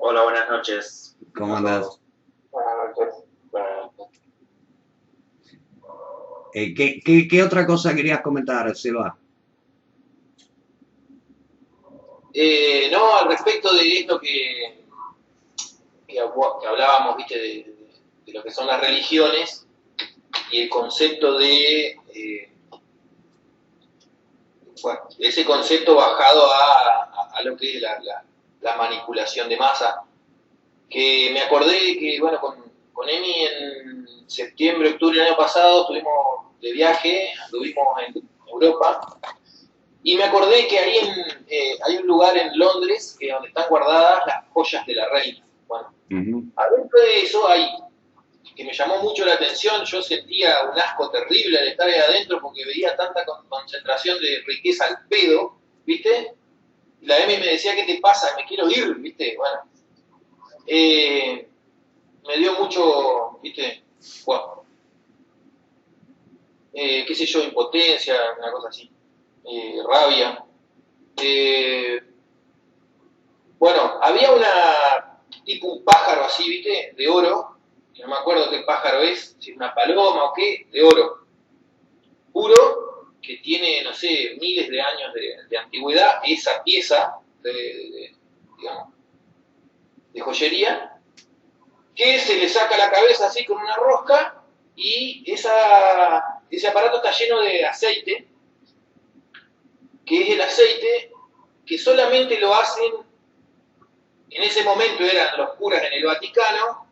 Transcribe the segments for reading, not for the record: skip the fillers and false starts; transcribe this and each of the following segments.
Hola, buenas noches ¿Cómo a andás? todos. Buenas noches. Buenas noches. ¿Qué otra cosa querías comentar, Seba? No, al respecto de esto que hablábamos, viste, de lo que son las religiones y el concepto bueno, ese concepto bajado a lo que es la manipulación de masa. Que me acordé que, bueno, con Emi en septiembre, octubre del año pasado estuvimos de viaje, anduvimos en Europa. Y me acordé que ahí hay un lugar en Londres donde están guardadas las joyas de la reina. Bueno, Ujú. adentro de eso hay, que me llamó mucho la atención, yo sentía un asco terrible al estar ahí adentro porque veía tanta concentración de riqueza al pedo, ¿viste? Y la Emi me decía, ¿qué te pasa? Me quiero ir, ¿viste? Bueno, me dio mucho, ¿viste? Bueno, qué sé yo, impotencia, una cosa así, rabia. Eh, Bueno, había tipo un pájaro así, ¿viste? De oro, no me acuerdo qué pájaro es, si es una paloma o qué, de oro, puro, que tiene, no sé, miles de años de antigüedad, esa pieza digamos, de joyería, que se le saca la cabeza así con una rosca y ese aparato está lleno de aceite, que es el aceite que solamente lo hacen, en ese momento eran los curas en el Vaticano.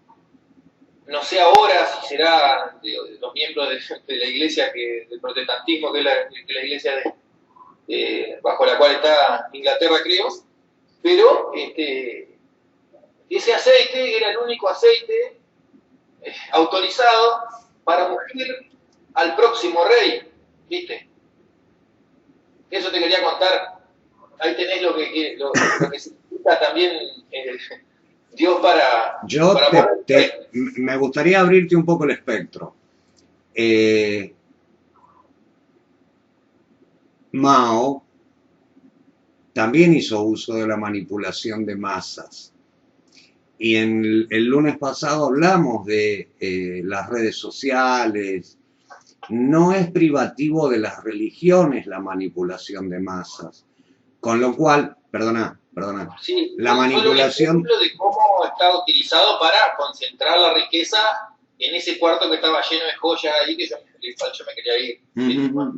No sé ahora si será de los miembros de la iglesia del protestantismo, que es la iglesia bajo la cual está Inglaterra, creo, pero ese aceite era el único aceite autorizado para ungir al próximo rey, ¿viste? Eso te quería contar. Ahí tenés lo que significa también Dios Yo para poder. me gustaría abrirte un poco el espectro. Eh, Mao también hizo uso de la manipulación de masas. Y en el lunes pasado hablamos de las redes sociales. No es privativo de las religiones la manipulación de masas. Con lo cual, perdona, Sí, la solo un manipulación. ejemplo de cómo está utilizado para concentrar la riqueza en ese cuarto que estaba lleno de joyas ahí que yo me quería ir. Sí, bueno.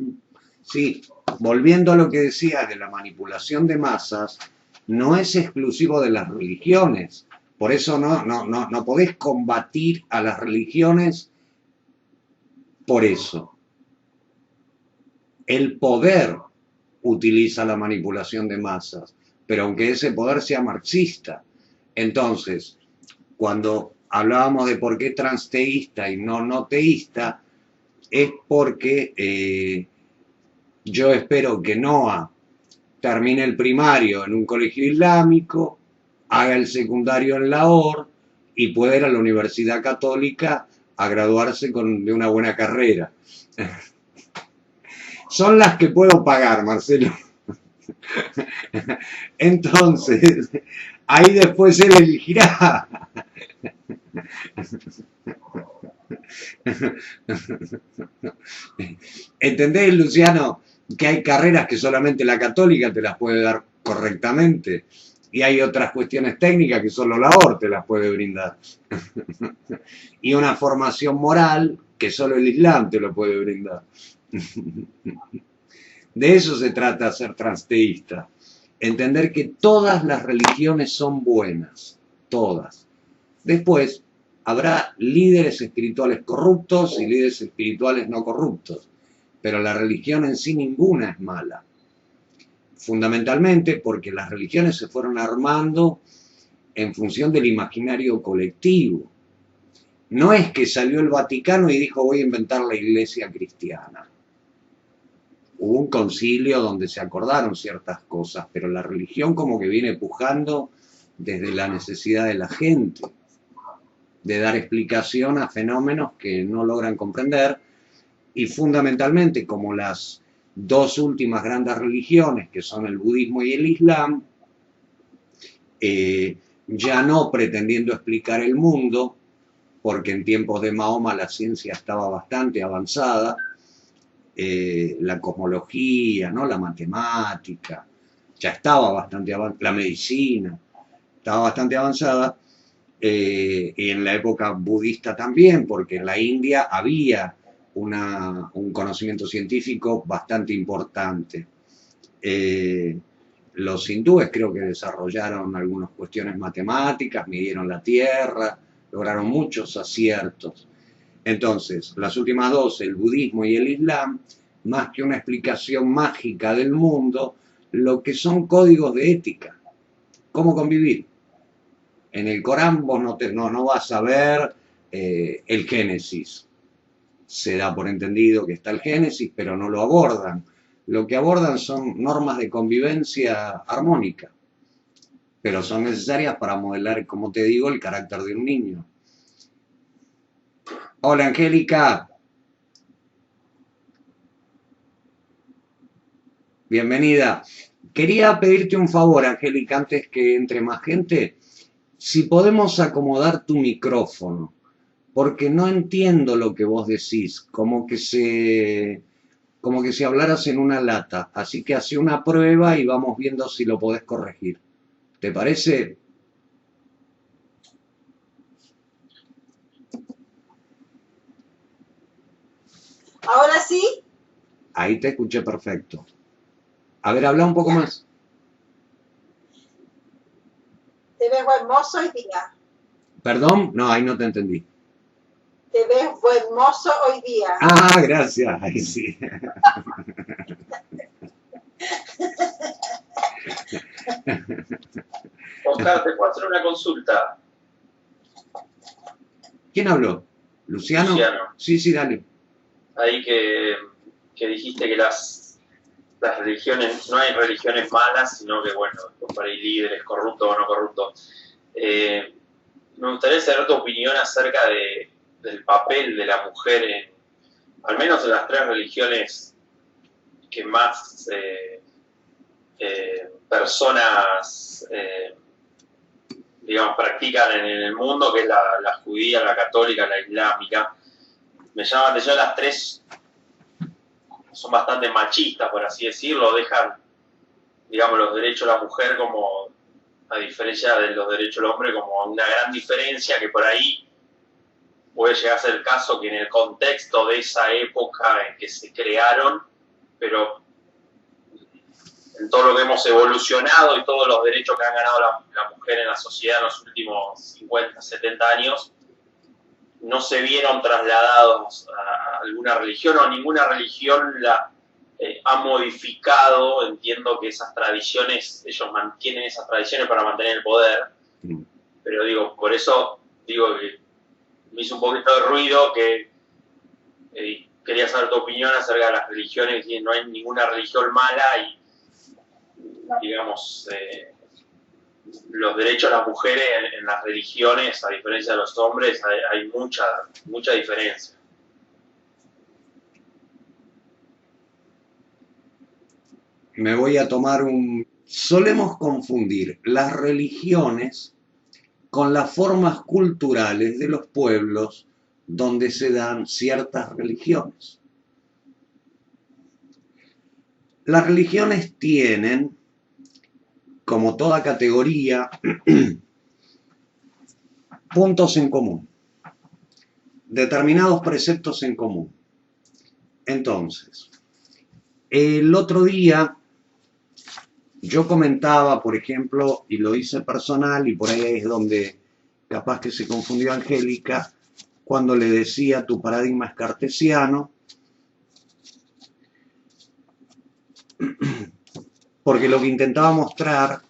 Sí, volviendo a lo que decías de la manipulación de masas, no es exclusivo de las religiones. Por eso no podés combatir a las religiones por eso. El poder utiliza la manipulación de masas, pero aunque ese poder sea marxista. Entonces, cuando hablábamos de por qué transteísta y no teísta, es porque yo espero que Noah termine el primario en un colegio islámico, haga el secundario en Lahore y pueda ir a la Universidad Católica a graduarse de una buena carrera. Son las que puedo pagar, Marcelo. Entonces, ahí después él elegirá. ¿Entendés, Luciano? Que hay carreras que solamente la católica te las puede dar correctamente y hay otras cuestiones técnicas que solo la OR te las puede brindar. Y una formación moral que solo el Islam te lo puede brindar. De eso se trata ser transteísta. Entender que todas las religiones son buenas, todas. Después habrá líderes espirituales corruptos y líderes espirituales no corruptos, pero la religión en sí ninguna es mala. Fundamentalmente porque las religiones se fueron armando en función del imaginario colectivo. No es que salió el Vaticano y dijo voy a inventar la iglesia cristiana. Hubo un concilio donde se acordaron ciertas cosas, pero la religión como que viene pujando desde la necesidad de la gente, de dar explicación a fenómenos que no logran comprender y fundamentalmente como las dos últimas grandes religiones que son el budismo y el islam, ya no pretendiendo explicar el mundo, porque en tiempos de Mahoma la ciencia estaba bastante avanzada, la cosmología, ¿no? La matemática, ya estaba bastante avanzada, la medicina estaba bastante avanzada, y en la época budista también, porque en la India había un conocimiento científico bastante importante. Los hindúes creo que desarrollaron algunas cuestiones matemáticas, midieron la Tierra, lograron muchos aciertos. Entonces, las últimas dos, el budismo y el islam, más que una explicación mágica del mundo, lo que son códigos de ética, cómo convivir. En el Corán vos no vas a ver el Génesis. Se da por entendido que está el Génesis, pero no lo abordan. Lo que abordan son normas de convivencia armónica, pero son necesarias para modelar, como te digo, el carácter de un niño. Hola, Angélica. Bienvenida. Quería pedirte un favor, Angélica, antes que entre más gente, si podemos acomodar tu micrófono, porque no entiendo lo que vos decís, como que si hablaras en una lata. Así que hace una prueba y vamos viendo si lo podés corregir. ¿Te parece? ¿Ahora sí? Ahí te escuché perfecto. A ver, habla un poco más. Te ves hermoso hoy día. ¿Perdón? No, ahí no te entendí. Te ves hermoso hoy día. Ah, gracias. Ahí sí. Oscar, te puedo hacer una consulta. ¿Quién habló? ¿Luciano? Luciano. Sí, dale. Ahí que dijiste que las religiones, no hay religiones malas, sino que, bueno, para ir líderes, corruptos o no corruptos. Me gustaría saber tu opinión acerca del papel de la mujer, al menos en las tres religiones que más personas, digamos, practican en el mundo, que es la judía, la católica, la islámica. Me llama la atención, las tres son bastante machistas, por así decirlo, dejan, digamos, los derechos de la mujer como, a diferencia de los derechos del hombre, como una gran diferencia, que por ahí puede llegar a ser el caso que en el contexto de esa época en que se crearon, pero en todo lo que hemos evolucionado y todos los derechos que han ganado la mujer en la sociedad en los últimos 50, 70 años, no se vieron trasladados a alguna religión, o ninguna religión la ha modificado. Entiendo que esas tradiciones, ellos mantienen esas tradiciones para mantener el poder, pero digo, por eso digo que me hizo un poquito de ruido que quería saber tu opinión acerca de las religiones, y no hay ninguna religión mala y, digamos, los derechos de las mujeres en las religiones, a diferencia de los hombres, hay mucha diferencia. Me voy a tomar Solemos confundir las religiones con las formas culturales de los pueblos donde se dan ciertas religiones. Las religiones tienen, como toda categoría, puntos en común, determinados preceptos en común. Entonces, el otro día yo comentaba, por ejemplo, y lo hice personal, y por ahí es donde capaz que se confundió Angélica, cuando le decía tu paradigma es cartesiano, porque lo que intentaba mostrar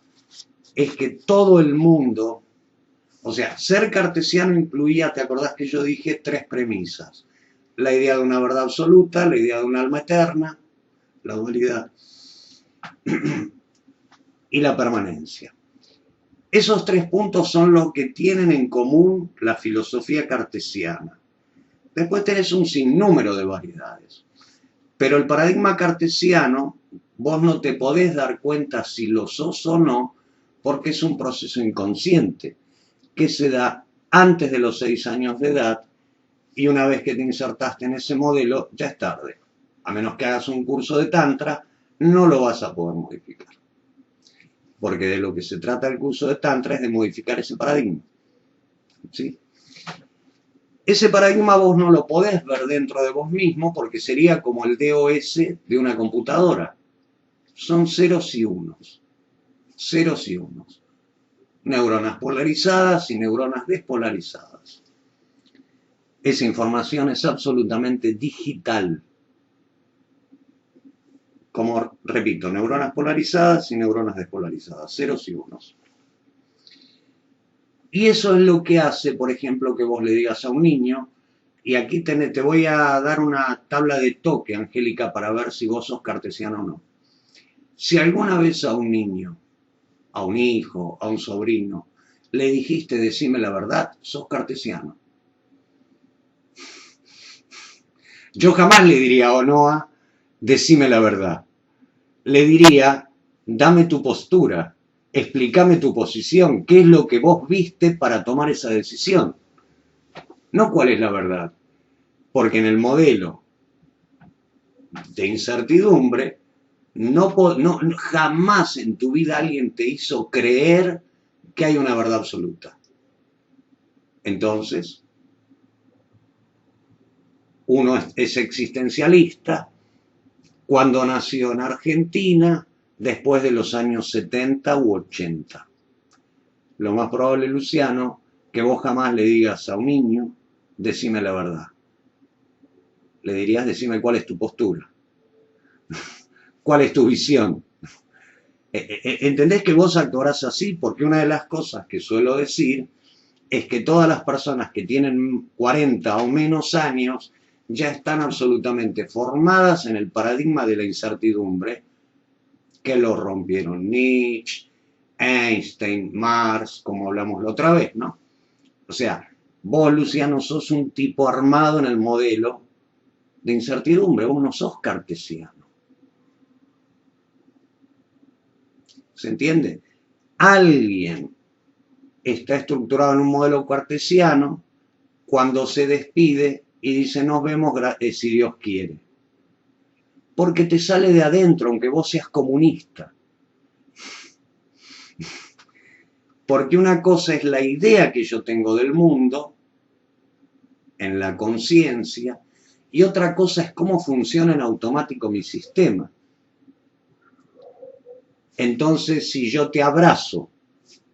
es que todo el mundo, o sea, ser cartesiano incluía, ¿te acordás que yo dije tres premisas? La idea de una verdad absoluta, la idea de un alma eterna, la dualidad, y la permanencia. Esos tres puntos son los que tienen en común la filosofía cartesiana. Después tenés un sinnúmero de variedades. Pero el paradigma cartesiano, vos no te podés dar cuenta si lo sos o no, porque es un proceso inconsciente que se da antes de los 6 años de edad, y una vez que te insertaste en ese modelo, ya es tarde. A menos que hagas un curso de Tantra, no lo vas a poder modificar. Porque de lo que se trata el curso de Tantra es de modificar ese paradigma. ¿Sí? Ese paradigma vos no lo podés ver dentro de vos mismo porque sería como el DOS de una computadora. Son ceros y unos. Ceros y unos. Neuronas polarizadas y neuronas despolarizadas. Esa información es absolutamente digital. Como, repito, neuronas polarizadas y neuronas despolarizadas. Ceros y unos. Y eso es lo que hace, por ejemplo, que vos le digas a un niño, y aquí te voy a dar una tabla de toque, Angélica, para ver si vos sos cartesiano o no. Si alguna vez a un niño, a un hijo, a un sobrino, le dijiste decime la verdad, sos cartesiano. Yo jamás le diría a Onoa, decime la verdad. Le diría, dame tu postura. Explícame tu posición, qué es lo que vos viste para tomar esa decisión. No cuál es la verdad. Porque en el modelo de incertidumbre, jamás en tu vida alguien te hizo creer que hay una verdad absoluta. Entonces, uno es existencialista cuando nació en Argentina, después de los años 70 u 80. Lo más probable, Luciano, que vos jamás le digas a un niño, decime la verdad. Le dirías, decime cuál es tu postura, cuál es tu visión. ¿Entendés que vos actuarás así? Porque una de las cosas que suelo decir es que todas las personas que tienen 40 o menos años ya están absolutamente formadas en el paradigma de la incertidumbre, que lo rompieron Nietzsche, Einstein, Marx, como hablamos la otra vez, ¿no? O sea, vos, Luciano, sos un tipo armado en el modelo de incertidumbre, vos no sos cartesiano. ¿Se entiende? Alguien está estructurado en un modelo cartesiano cuando se despide y dice nos vemos si Dios quiere. Porque te sale de adentro, aunque vos seas comunista. Porque una cosa es la idea que yo tengo del mundo, en la conciencia, y otra cosa es cómo funciona en automático mi sistema. Entonces, si yo te abrazo,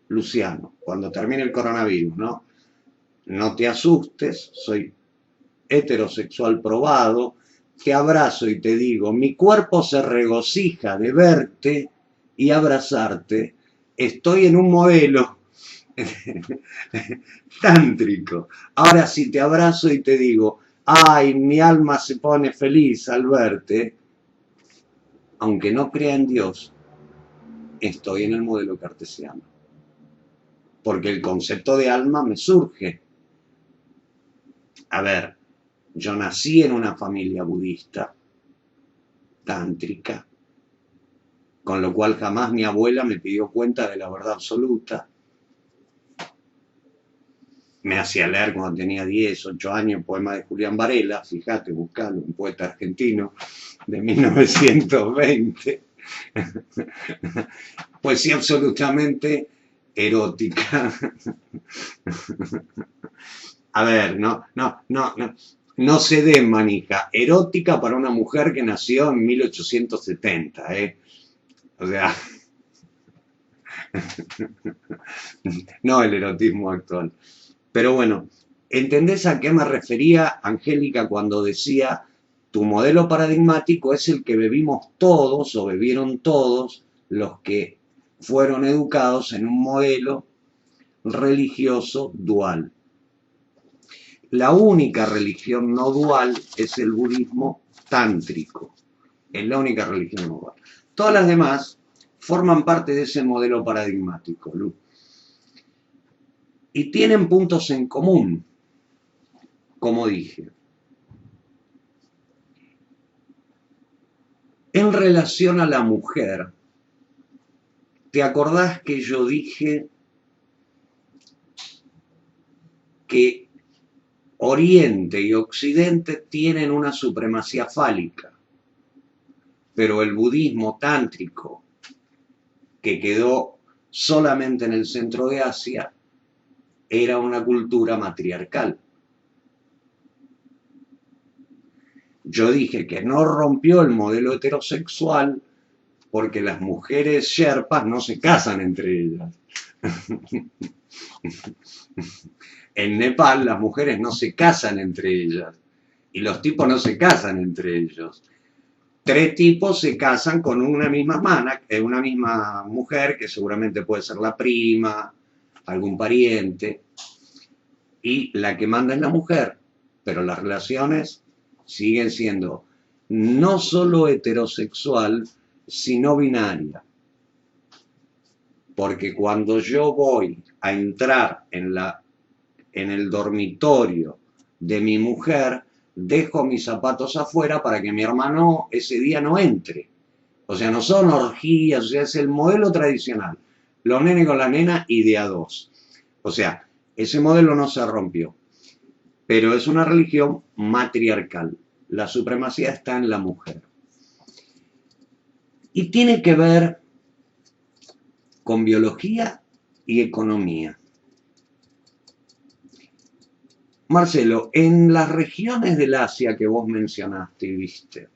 Luciano, cuando termine el coronavirus, ¿no? No te asustes, soy heterosexual probado, te abrazo y te digo, mi cuerpo se regocija de verte y abrazarte, estoy en un modelo tántrico. Ahora si te abrazo y te digo, ay, mi alma se pone feliz al verte, aunque no crea en Dios, estoy en el modelo cartesiano. Porque el concepto de alma me surge. A ver, yo nací en una familia budista, tántrica, con lo cual jamás mi abuela me pidió cuenta de la verdad absoluta. Me hacía leer cuando tenía 10, 8 años, poema de Julián Varela, fíjate, buscalo, un poeta argentino de 1920. Poesía absolutamente erótica. A ver, no se dé manija. Erótica para una mujer que nació en 1870, O sea, no el erotismo actual. Pero bueno, ¿entendés a qué me refería, Angélica, cuando decía tu modelo paradigmático es el que bebimos todos o bebieron todos los que fueron educados en un modelo religioso dual? La única religión no dual es el budismo tántrico. Es la única religión no dual. Todas las demás forman parte de ese modelo paradigmático, Lu. Y tienen puntos en común, como dije. En relación a la mujer, ¿te acordás que yo dije que Oriente y Occidente tienen una supremacía fálica, pero el budismo tántrico, que quedó solamente en el centro de Asia, era una cultura matriarcal? Yo dije que no rompió el modelo heterosexual porque las mujeres sherpas no se casan entre ellas. En Nepal las mujeres no se casan entre ellas y los tipos no se casan entre ellos. 3 tipos se casan con una misma una misma mujer, que seguramente puede ser la prima, algún pariente, y la que manda es la mujer, pero las relaciones siguen siendo no solo heterosexual, sino binaria. Porque cuando yo voy a entrar en el dormitorio de mi mujer, dejo mis zapatos afuera para que mi hermano ese día no entre. O sea, no son orgías, o sea, es el modelo tradicional. Los nenes con la nena y de a 2. O sea, ese modelo no se rompió. Pero es una religión matriarcal. La supremacía está en la mujer. Y tiene que ver con biología y economía. Marcelo, en las regiones del Asia que vos mencionaste y viste,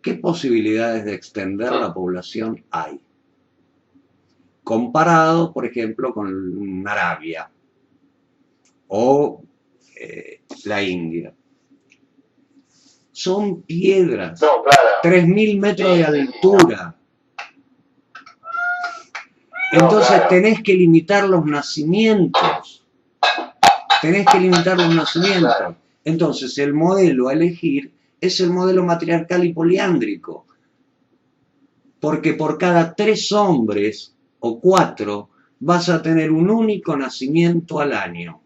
¿qué posibilidades de extender la población hay? Comparado, por ejemplo, con Arabia o la India. Son piedras, No, claro. 3.000 metros de altura. Entonces claro. tenés que limitar los nacimientos. Claro. Entonces el modelo a elegir es el modelo matriarcal y poliándrico. Porque por cada 3 hombres o 4 vas a tener un único nacimiento al año.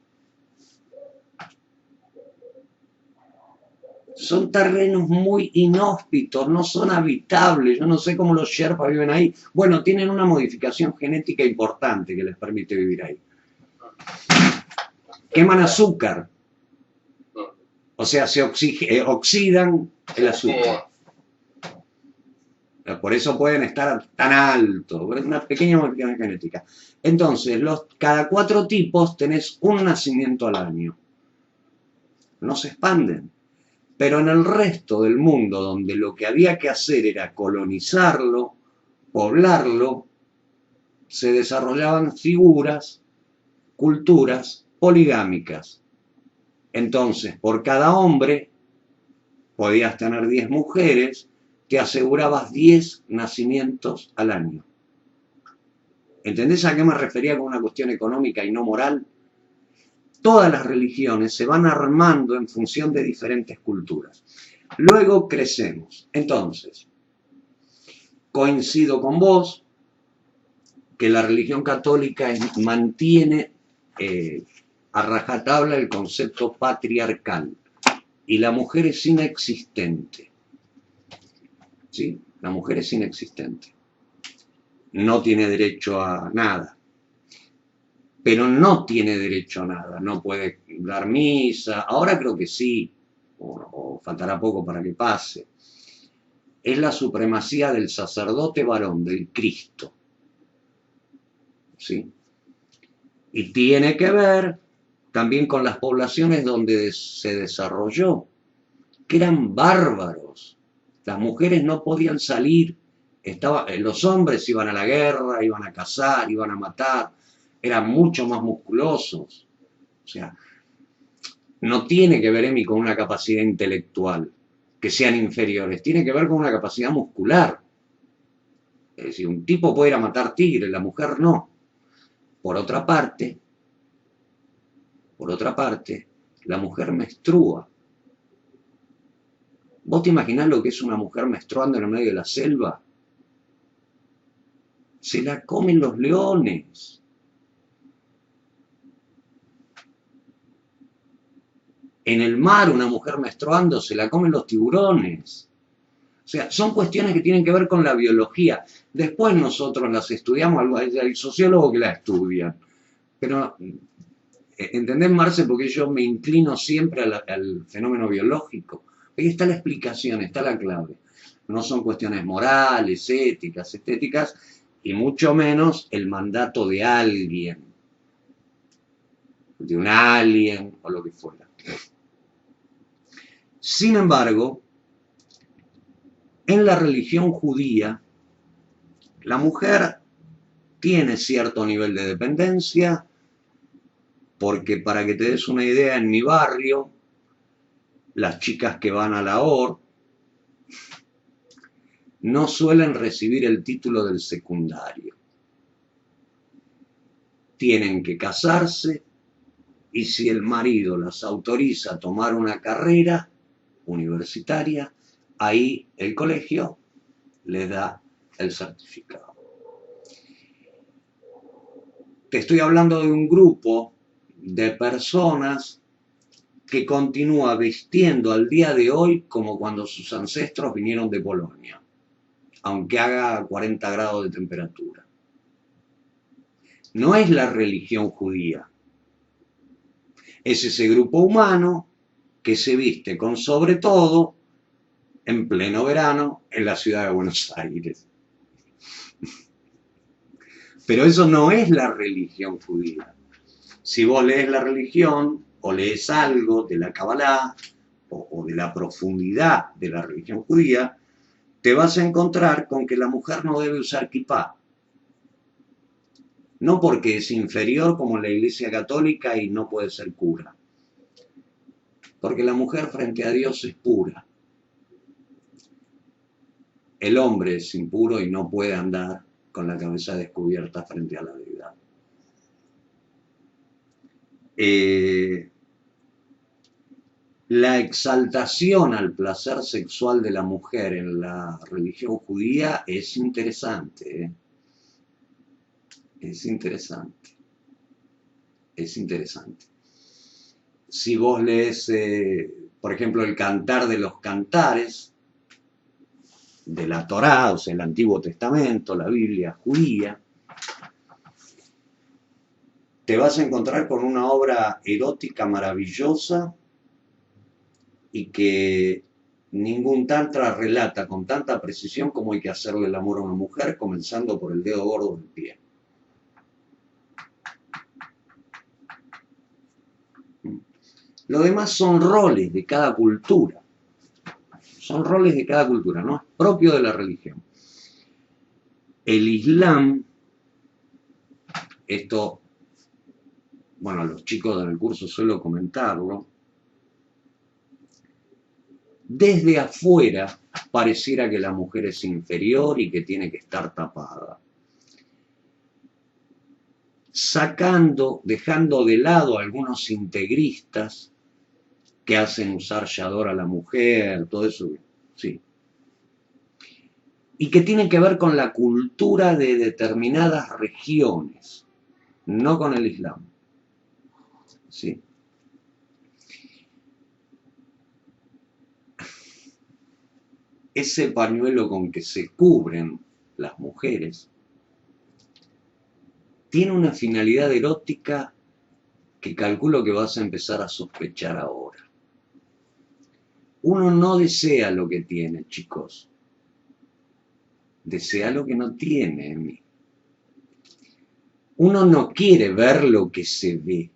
Son terrenos muy inhóspitos, no son habitables. Yo no sé cómo los sherpas viven ahí. Bueno, tienen una modificación genética importante que les permite vivir ahí. Queman azúcar. O sea, se oxidan el azúcar. Por eso pueden estar tan altos. Es una pequeña modificación genética. Entonces, cada 4 tipos tenés un nacimiento al año. No se expanden. Pero en el resto del mundo, donde lo que había que hacer era colonizarlo, poblarlo, se desarrollaban figuras, culturas poligámicas. Entonces, por cada hombre, podías tener 10 mujeres, te asegurabas 10 nacimientos al año. ¿Entendés a qué me refería con una cuestión económica y no moral? Todas las religiones se van armando en función de diferentes culturas. Luego crecemos. Entonces, coincido con vos que la religión católica mantiene a rajatabla el concepto patriarcal y la mujer es inexistente. ¿Sí? La mujer es inexistente. No tiene derecho a nada. Pero no tiene derecho a nada, no puede dar misa, ahora creo que sí, o faltará poco para que pase. Es la supremacía del sacerdote varón, del Cristo. ¿Sí? Y tiene que ver también con las poblaciones donde se desarrolló, que eran bárbaros. Las mujeres no podían salir, los hombres iban a la guerra, iban a cazar, iban a matar, eran mucho más musculosos. O sea, no tiene que ver, Emi, con una capacidad intelectual, que sean inferiores, tiene que ver con una capacidad muscular. Es decir, un tipo puede ir a matar tigres, la mujer no. Por otra parte, la mujer menstrua. ¿Vos te imaginás lo que es una mujer menstruando en el medio de la selva? Se la comen los leones. En el mar, una mujer menstruando se la comen los tiburones. sea, son cuestiones que tienen que ver con la biología. Después nosotros las estudiamos, hay sociólogos que la estudian. Pero, ¿entendés, Marce? Porque yo me inclino siempre al fenómeno biológico. Ahí está la explicación, está la clave. No son cuestiones morales, éticas, estéticas, y mucho menos el mandato de alguien, de un alien o lo que fuera. Sin embargo, en la religión judía, la mujer tiene cierto nivel de dependencia, porque para que te des una idea, en mi barrio, las chicas que van a la OR no suelen recibir el título del secundario. Tienen que casarse y si el marido las autoriza a tomar una carrera universitaria, ahí el colegio les da el certificado. Te estoy hablando de un grupo de personas que continúa vistiendo al día de hoy como cuando sus ancestros vinieron de Polonia, aunque haga 40 grados de temperatura. No es la religión judía, es ese grupo humano que se viste con sobre todo en pleno verano en la ciudad de Buenos Aires. Pero eso no es la religión judía. Si vos lees la religión o lees algo de la Kabbalah o de la profundidad de la religión judía, te vas a encontrar con que la mujer no debe usar kipá. No porque es inferior como la Iglesia Católica y no puede ser cura. Porque la mujer frente a Dios es pura. El hombre es impuro y no puede andar con la cabeza descubierta frente a la deidad. La exaltación al placer sexual de la mujer en la religión judía es interesante, ¿eh? Es interesante. Es interesante. Si vos lees, por ejemplo, el Cantar de los Cantares, de la Torá, o sea, el Antiguo Testamento, la Biblia judía, te vas a encontrar con una obra erótica maravillosa y que ningún tantra relata con tanta precisión cómo hay que hacerle el amor a una mujer, comenzando por el dedo gordo del pie. Lo demás son roles de cada cultura. Son roles de cada cultura, no es propio de la religión. El Islam, esto, bueno, a los chicos en el curso suelo comentarlo, desde afuera pareciera que la mujer es inferior y que tiene que estar tapada. Dejando de lado a algunos integristas que hacen usar yador a la mujer, todo eso, sí. Y que tiene que ver con la cultura de determinadas regiones, no con el Islam. Sí. Ese pañuelo con que se cubren las mujeres tiene una finalidad erótica que calculo que vas a empezar a sospechar ahora. Uno no desea lo que tiene, chicos. Desea lo que no tiene en mí. Uno no quiere ver lo que se ve.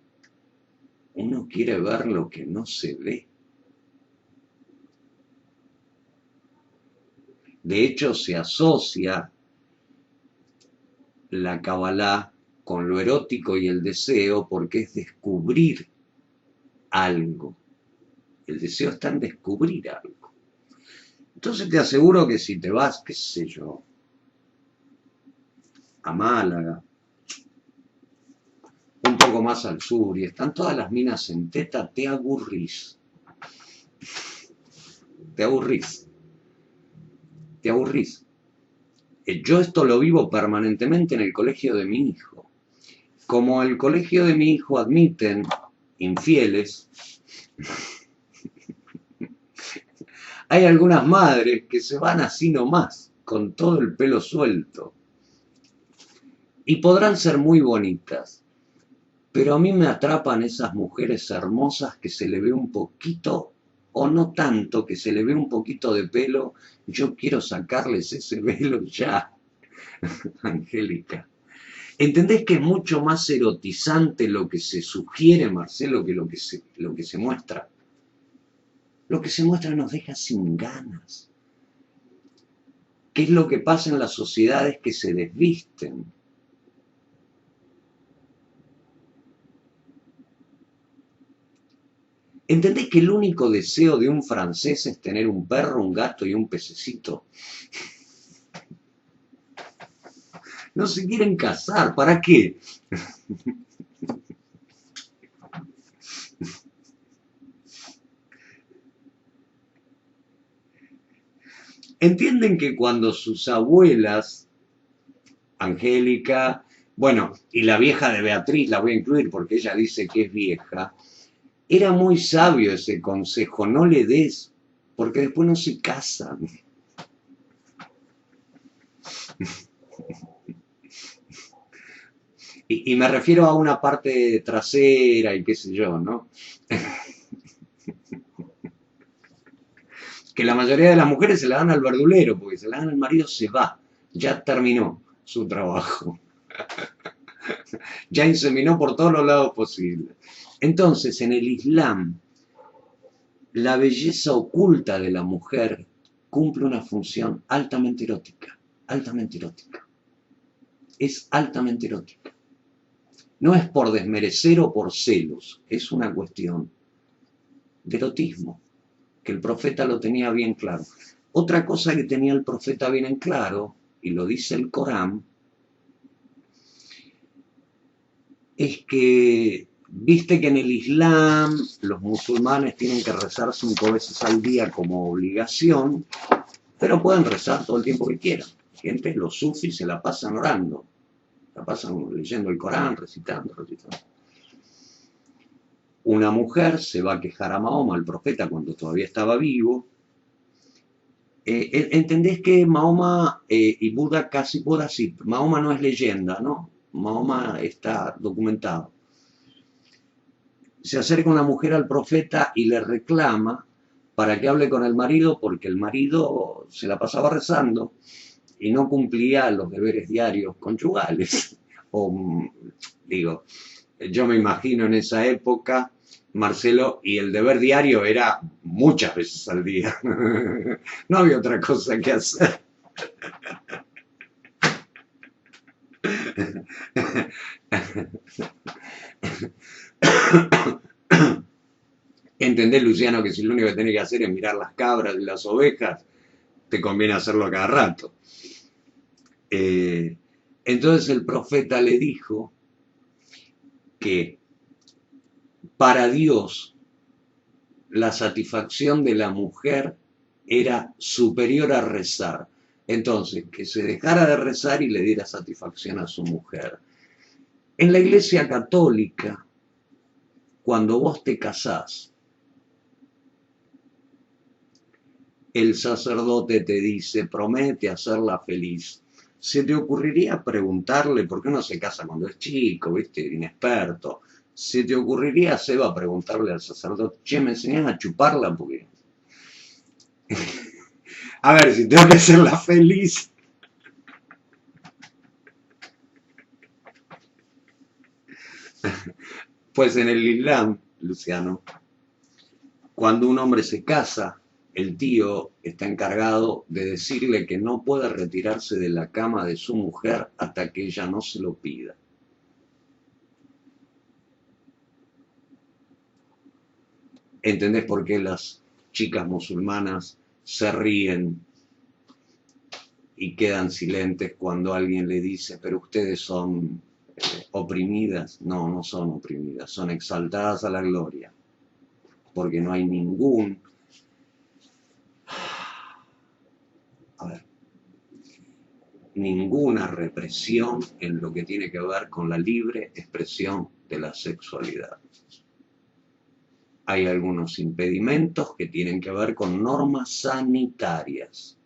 Uno quiere ver lo que no se ve. De hecho, se asocia la Kabbalah con lo erótico y el deseo porque es descubrir algo. El deseo está en descubrir algo. Entonces te aseguro que si te vas, qué sé yo, a Málaga, un poco más al sur, y están todas las minas en teta, te aburrís. Te aburrís. Te aburrís. Yo esto lo vivo permanentemente en el colegio de mi hijo. Como el colegio de mi hijo admiten infieles, Hay algunas madres que se van así nomás, con todo el pelo suelto. Y podrán ser muy bonitas, pero a mí me atrapan esas mujeres hermosas que se le ve un poquito, o no tanto, que se le ve un poquito de pelo. Yo quiero sacarles ese velo ya, Angélica. ¿Entendés que es mucho más erotizante lo que se sugiere, Marcelo, que lo que se muestra? Lo que se muestra nos deja sin ganas. ¿Qué es lo que pasa en las sociedades que se desvisten? ¿Entendés que el único deseo de un francés es tener un perro, un gato y un pececito? No se quieren casar, ¿para qué? Entienden que cuando sus abuelas, Angélica, bueno, y la vieja de Beatriz, la voy a incluir porque ella dice que es vieja, era muy sabio ese consejo, no le des, porque después no se casan. Y me refiero a una parte trasera y qué sé yo, ¿no? Que la mayoría de las mujeres se la dan al verdulero, porque se la dan al marido, se va, ya terminó su trabajo. Ya inseminó por todos los lados posibles. Entonces, en el Islam, la belleza oculta de la mujer cumple una función altamente erótica, altamente erótica. Es altamente erótica. No es por desmerecer o por celos, es una cuestión de erotismo, que el profeta lo tenía bien claro. Otra cosa que tenía el profeta bien en claro, y lo dice el Corán, es que, viste que en el Islam los musulmanes tienen que rezar 5 veces al día como obligación, pero pueden rezar todo el tiempo que quieran. Gente, los sufis se la pasan orando, la pasan leyendo el Corán, recitando. Una mujer se va a quejar a Mahoma, al profeta, cuando todavía estaba vivo. ¿Entendés que Mahoma y Buda casi sí? Mahoma no es leyenda, ¿no? Mahoma está documentado. Se acerca una mujer al profeta y le reclama para que hable con el marido, porque el marido se la pasaba rezando y no cumplía los deberes diarios conyugales. O, digo, yo me imagino en esa época, Marcelo, y el deber diario era muchas veces al día. No había otra cosa que hacer. ¿Entendés, Luciano, que si lo único que tenés que hacer es mirar las cabras y las ovejas, te conviene hacerlo cada rato? Entonces el profeta le dijo que para Dios la satisfacción de la mujer era superior a rezar. Entonces, que se dejara de rezar y le diera satisfacción a su mujer. En la Iglesia Católica, cuando vos te casás, el sacerdote te dice, promete hacerla feliz. ¿Se te ocurriría preguntarle, por qué uno se casa cuando es chico, viste, inexperto? ¿Se te ocurriría, Seba, preguntarle al sacerdote, che, me enseñás a chuparla? Porque a ver, si tengo que hacerla feliz. Pues en el Islam, Luciano, cuando un hombre se casa, el tío está encargado de decirle que no puede retirarse de la cama de su mujer hasta que ella no se lo pida. ¿Entendés por qué las chicas musulmanas se ríen y quedan silentes cuando alguien le dice, pero ustedes son oprimidas? No, no son oprimidas, son exaltadas a la gloria, porque no hay ninguna represión en lo que tiene que ver con la libre expresión de la sexualidad. hay algunos impedimentos que tienen que ver con normas sanitarias,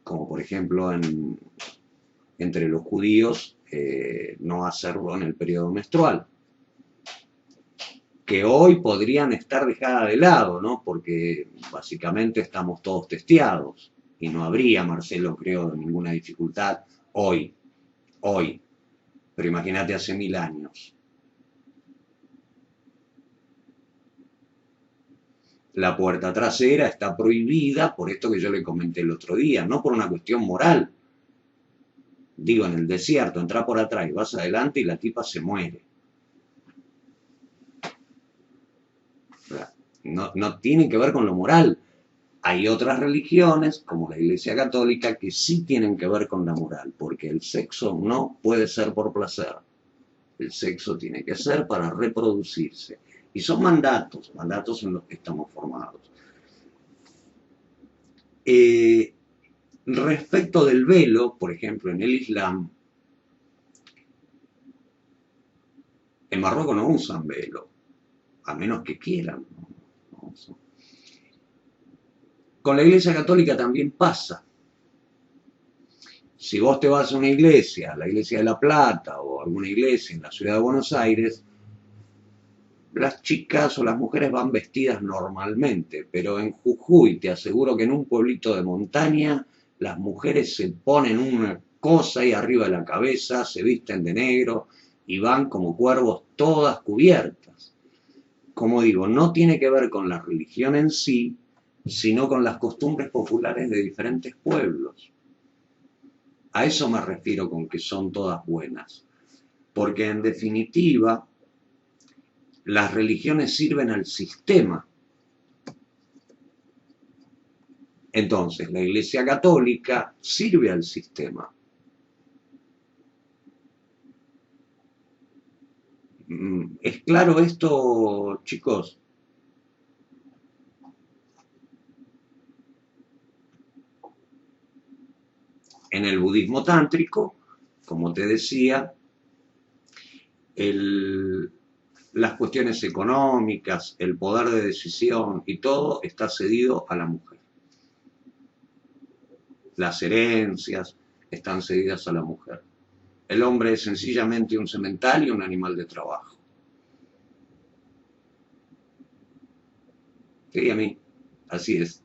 como por ejemplo entre los judíos no hacerlo en el periodo menstrual, que hoy podrían estar dejadas de lado, ¿no? Porque básicamente estamos todos testeados y no habría, Marcelo, creo, ninguna dificultad hoy, pero imagínate hace 1000 años. La puerta trasera está prohibida por esto que yo le comenté el otro día, no por una cuestión moral. Digo, en el desierto, entra por atrás y vas adelante y la tipa se muere. No tiene que ver con lo moral. Hay otras religiones, como la Iglesia Católica, que sí tienen que ver con la moral, porque el sexo no puede ser por placer. El sexo tiene que ser para reproducirse. Y son mandatos en los que estamos formados. Respecto del velo, por ejemplo, en el Islam, en Marruecos no usan velo, a menos que quieran. No usan. Con la Iglesia Católica también pasa. Si vos te vas a una iglesia, la Iglesia de La Plata o alguna iglesia en la ciudad de Buenos Aires, las chicas o las mujeres van vestidas normalmente, pero en Jujuy te aseguro que en un pueblito de montaña las mujeres se ponen una cosa ahí arriba de la cabeza, se visten de negro y van como cuervos todas cubiertas. Como digo, no tiene que ver con la religión en sí, sino con las costumbres populares de diferentes pueblos. A eso me refiero con que son todas buenas, porque en definitiva las religiones sirven al sistema. Entonces, la Iglesia Católica sirve al sistema. ¿Es claro esto, chicos? En el budismo tántrico, como te decía, las cuestiones económicas, el poder de decisión y todo está cedido a la mujer. Las herencias están cedidas a la mujer. El hombre es sencillamente un semental y un animal de trabajo. Sí, a mí, así es.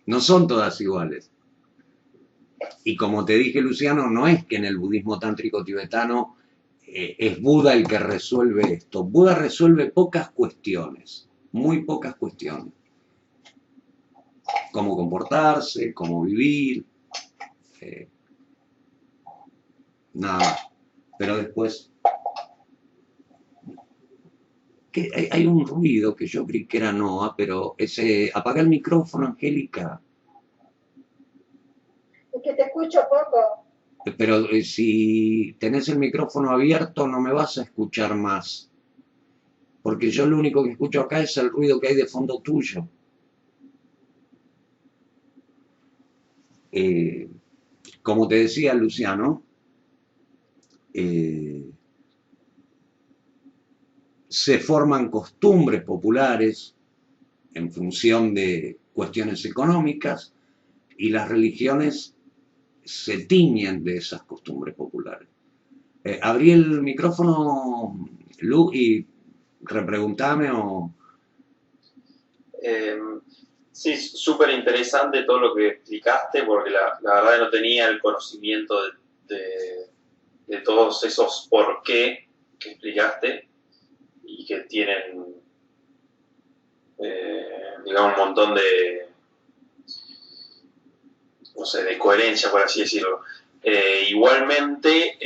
No son todas iguales. Y como te dije, Luciano, no es que en el budismo tántrico tibetano es Buda el que resuelve esto. Buda resuelve pocas cuestiones, muy pocas cuestiones. Cómo comportarse, cómo vivir, nada más. Pero después, hay un ruido que yo creí que era Noah, pero apaga el micrófono, Angélica. Es que te escucho poco. Pero si tenés el micrófono abierto no me vas a escuchar más. Porque yo lo único que escucho acá es el ruido que hay de fondo tuyo. Como te decía, Luciano, se forman costumbres populares en función de cuestiones económicas y las religiones se tiñen de esas costumbres populares. Abrí el micrófono, Lu, y repreguntame o... Sí, súper interesante todo lo que explicaste, porque la verdad no tenía el conocimiento de todos esos por qué que explicaste y que tienen, digamos, un montón de, no sé, de coherencia, por así decirlo. Igualmente,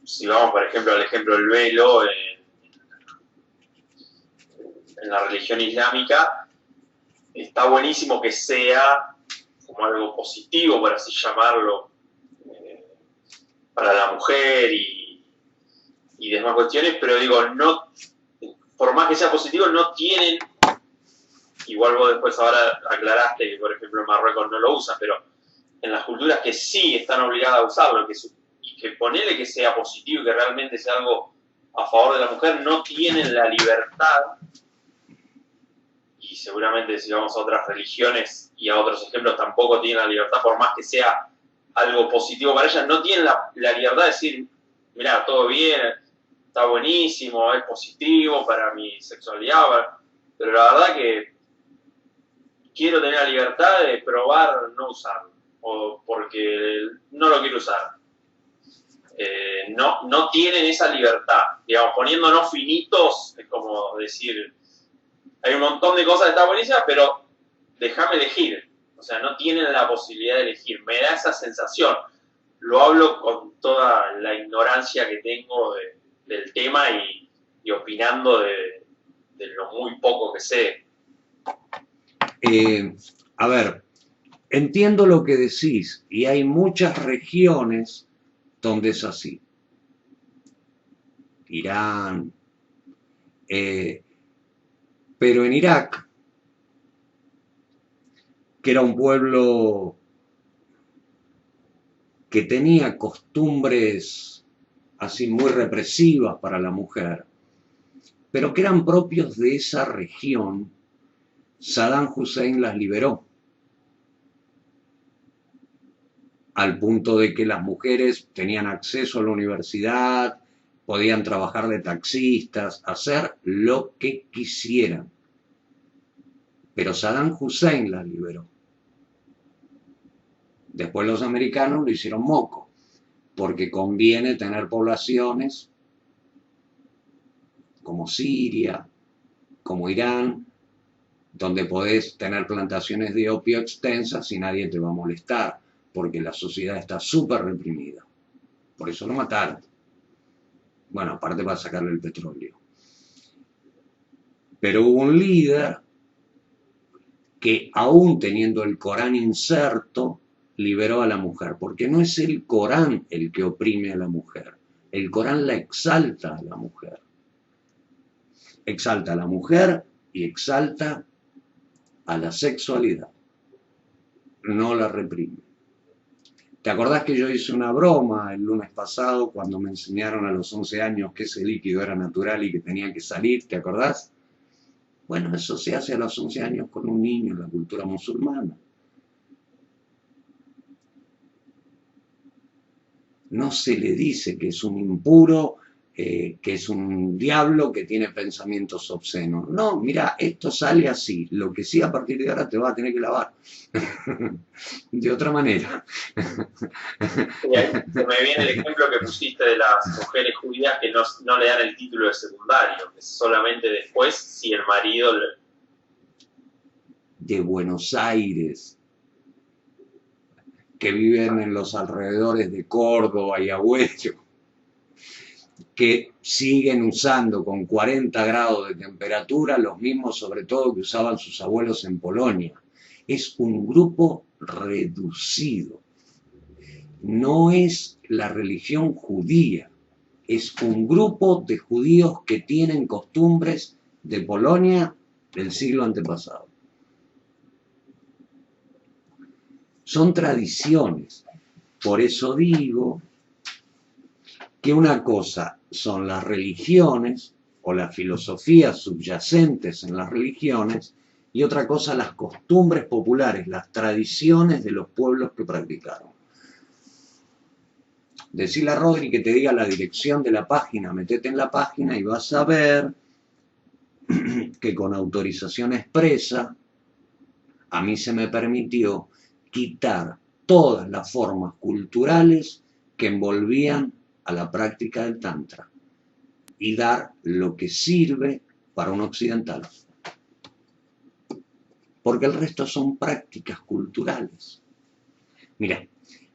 si vamos, por ejemplo, al ejemplo del velo en la religión islámica, está buenísimo que sea como algo positivo, por así llamarlo, para la mujer y demás cuestiones, pero digo, no, por más que sea positivo, no tienen, igual vos después ahora aclaraste que por ejemplo en Marruecos no lo usan, pero en las culturas que sí están obligadas a usarlo y que ponele que sea positivo y que realmente sea algo a favor de la mujer, no tienen la libertad, y seguramente si vamos a otras religiones y a otros ejemplos tampoco tienen la libertad, por más que sea algo positivo para ellas, no tienen la libertad de decir, mirá, todo bien, está buenísimo, es positivo para mi sexualidad, pero la verdad que quiero tener la libertad de probar no usarlo, o porque no lo quiero usar. No tienen esa libertad. Digamos, poniéndonos finitos, es como decir, hay un montón de cosas que están buenísimas, pero déjame elegir. O sea, no tienen la posibilidad de elegir. Me da esa sensación. Lo hablo con toda la ignorancia que tengo del tema y opinando de lo muy poco que sé. A ver, entiendo lo que decís y hay muchas regiones donde es así. Irán, pero en Irak, que era un pueblo que tenía costumbres así muy represivas para la mujer, pero que eran propios de esa región, Saddam Hussein las liberó, al punto de que las mujeres tenían acceso a la universidad, podían trabajar de taxistas, hacer lo que quisieran. Pero Saddam Hussein las liberó. Después los americanos lo hicieron moco, porque conviene tener poblaciones como Siria, como Irán, donde podés tener plantaciones de opio extensas y nadie te va a molestar, porque la sociedad está súper reprimida. Por eso lo mataron. Bueno, aparte para sacarle el petróleo. Pero hubo un líder que, aún teniendo el Corán inserto, liberó a la mujer, porque no es el Corán el que oprime a la mujer, el Corán la exalta a la mujer. Exalta a la mujer y exalta a la sexualidad, no la reprime. ¿Te acordás que yo hice una broma el lunes pasado cuando me enseñaron a los 11 años que ese líquido era natural y que tenía que salir? ¿Te acordás? Bueno, eso se hace a los 11 años con un niño en la cultura musulmana. No se le dice que es un impuro, que es un diablo, que tiene pensamientos obscenos. No, mira, esto sale así. Lo que sí, a partir de ahora te vas a tener que lavar. De otra manera. Y ahí me viene el ejemplo que pusiste de las mujeres judías que no le dan el título de secundario, que solamente después, si el marido... De Buenos Aires, que viven en los alrededores de Córdoba y Agüero, que siguen usando con 40 grados de temperatura los mismos, sobre todo, que usaban sus abuelos en Polonia. Es un grupo reducido. No es la religión judía, es un grupo de judíos que tienen costumbres de Polonia del siglo antepasado. Son tradiciones. Por eso digo que una cosa son las religiones o las filosofías subyacentes en las religiones y otra cosa las costumbres populares, las tradiciones de los pueblos que practicaron. Decile a Rodri que te diga la dirección de la página, metete en la página y vas a ver que con autorización expresa a mí se me permitió quitar todas las formas culturales que envolvían a la práctica del Tantra y dar lo que sirve para un occidental. Porque el resto son prácticas culturales. Mira,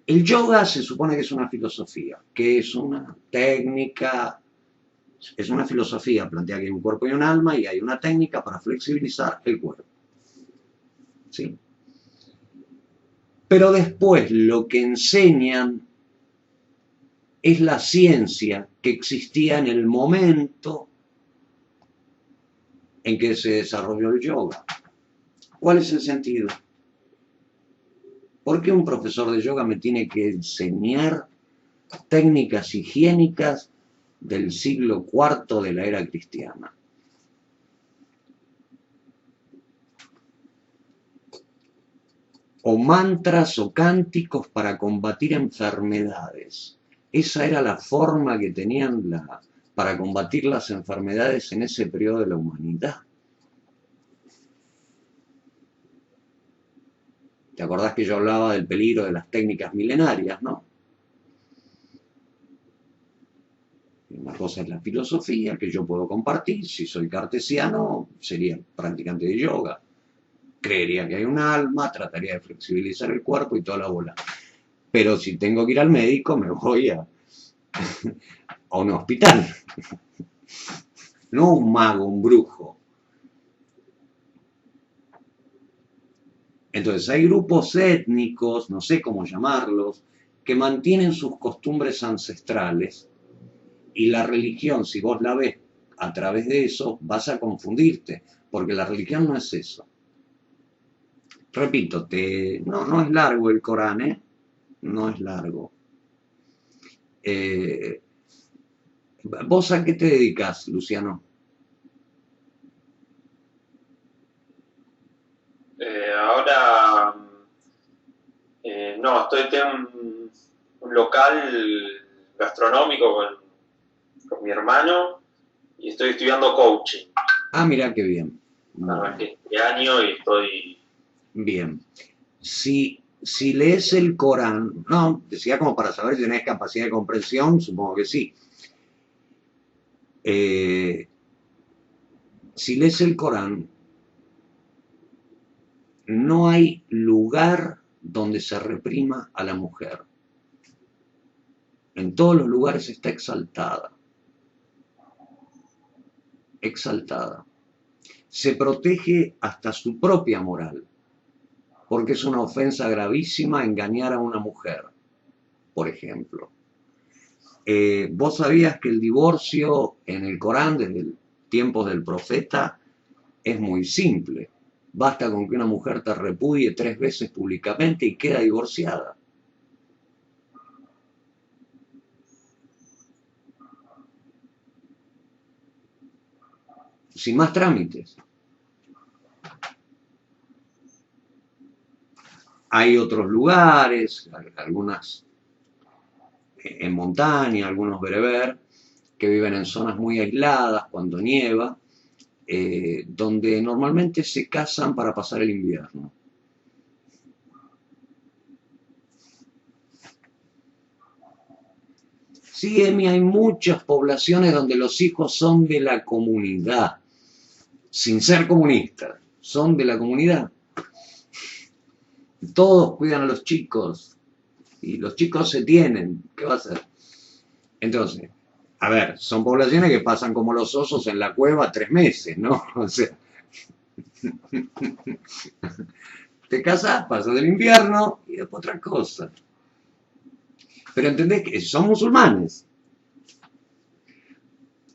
el yoga se supone que es una filosofía, que es una técnica, es una filosofía, plantea que hay un cuerpo y un alma y hay una técnica para flexibilizar el cuerpo. ¿Sí? Pero después lo que enseñan es la ciencia que existía en el momento en que se desarrolló el yoga. ¿Cuál es el sentido? ¿Por qué un profesor de yoga me tiene que enseñar técnicas higiénicas del siglo IV de la era cristiana. O mantras o cánticos para combatir enfermedades. Esa era la forma que tenían para combatir las enfermedades en ese periodo de la humanidad. ¿Te acordás que yo hablaba del peligro de las técnicas milenarias, no? Una cosa es la filosofía, que yo puedo compartir. Si soy cartesiano, sería practicante de yoga. Creería que hay un alma, trataría de flexibilizar el cuerpo y toda la bola. Pero si tengo que ir al médico, me voy a un hospital. No un mago, un brujo. Entonces hay grupos étnicos, no sé cómo llamarlos, que mantienen sus costumbres ancestrales, y la religión, si vos la ves a través de eso, vas a confundirte, porque la religión no es eso. Repito, no es largo el Corán, ¿eh? No es largo. ¿Vos a qué te dedicas, Luciano? Ahora, no, tengo un local gastronómico con mi hermano y estoy estudiando coaching. Ah, mirá qué bien. Arranqué este año y estoy... Bien. Si lees el Corán, no, decía como para saber si tenés capacidad de comprensión, supongo que sí. Si lees el Corán, no hay lugar donde se reprima a la mujer. En todos los lugares está exaltada. Exaltada. Se protege hasta su propia moral, porque es una ofensa gravísima engañar a una mujer, por ejemplo. ¿Vos sabías que el divorcio en el Corán, desde tiempos del profeta, es muy simple? Basta con que una mujer te repudie 3 veces públicamente y queda divorciada. Sin más trámites. Hay otros lugares, algunas en montaña, algunos bereber, que viven en zonas muy aisladas cuando nieva, donde normalmente se casan para pasar el invierno. Sí, Emi, hay muchas poblaciones donde los hijos son de la comunidad, sin ser comunistas, son de la comunidad. Todos cuidan a los chicos y los chicos se tienen. ¿Qué va a hacer? Entonces, a ver, son poblaciones que pasan como los osos en la cueva 3 meses, ¿no? O sea, te casas, pasas el invierno y después otra cosa. Pero entendés que son musulmanes.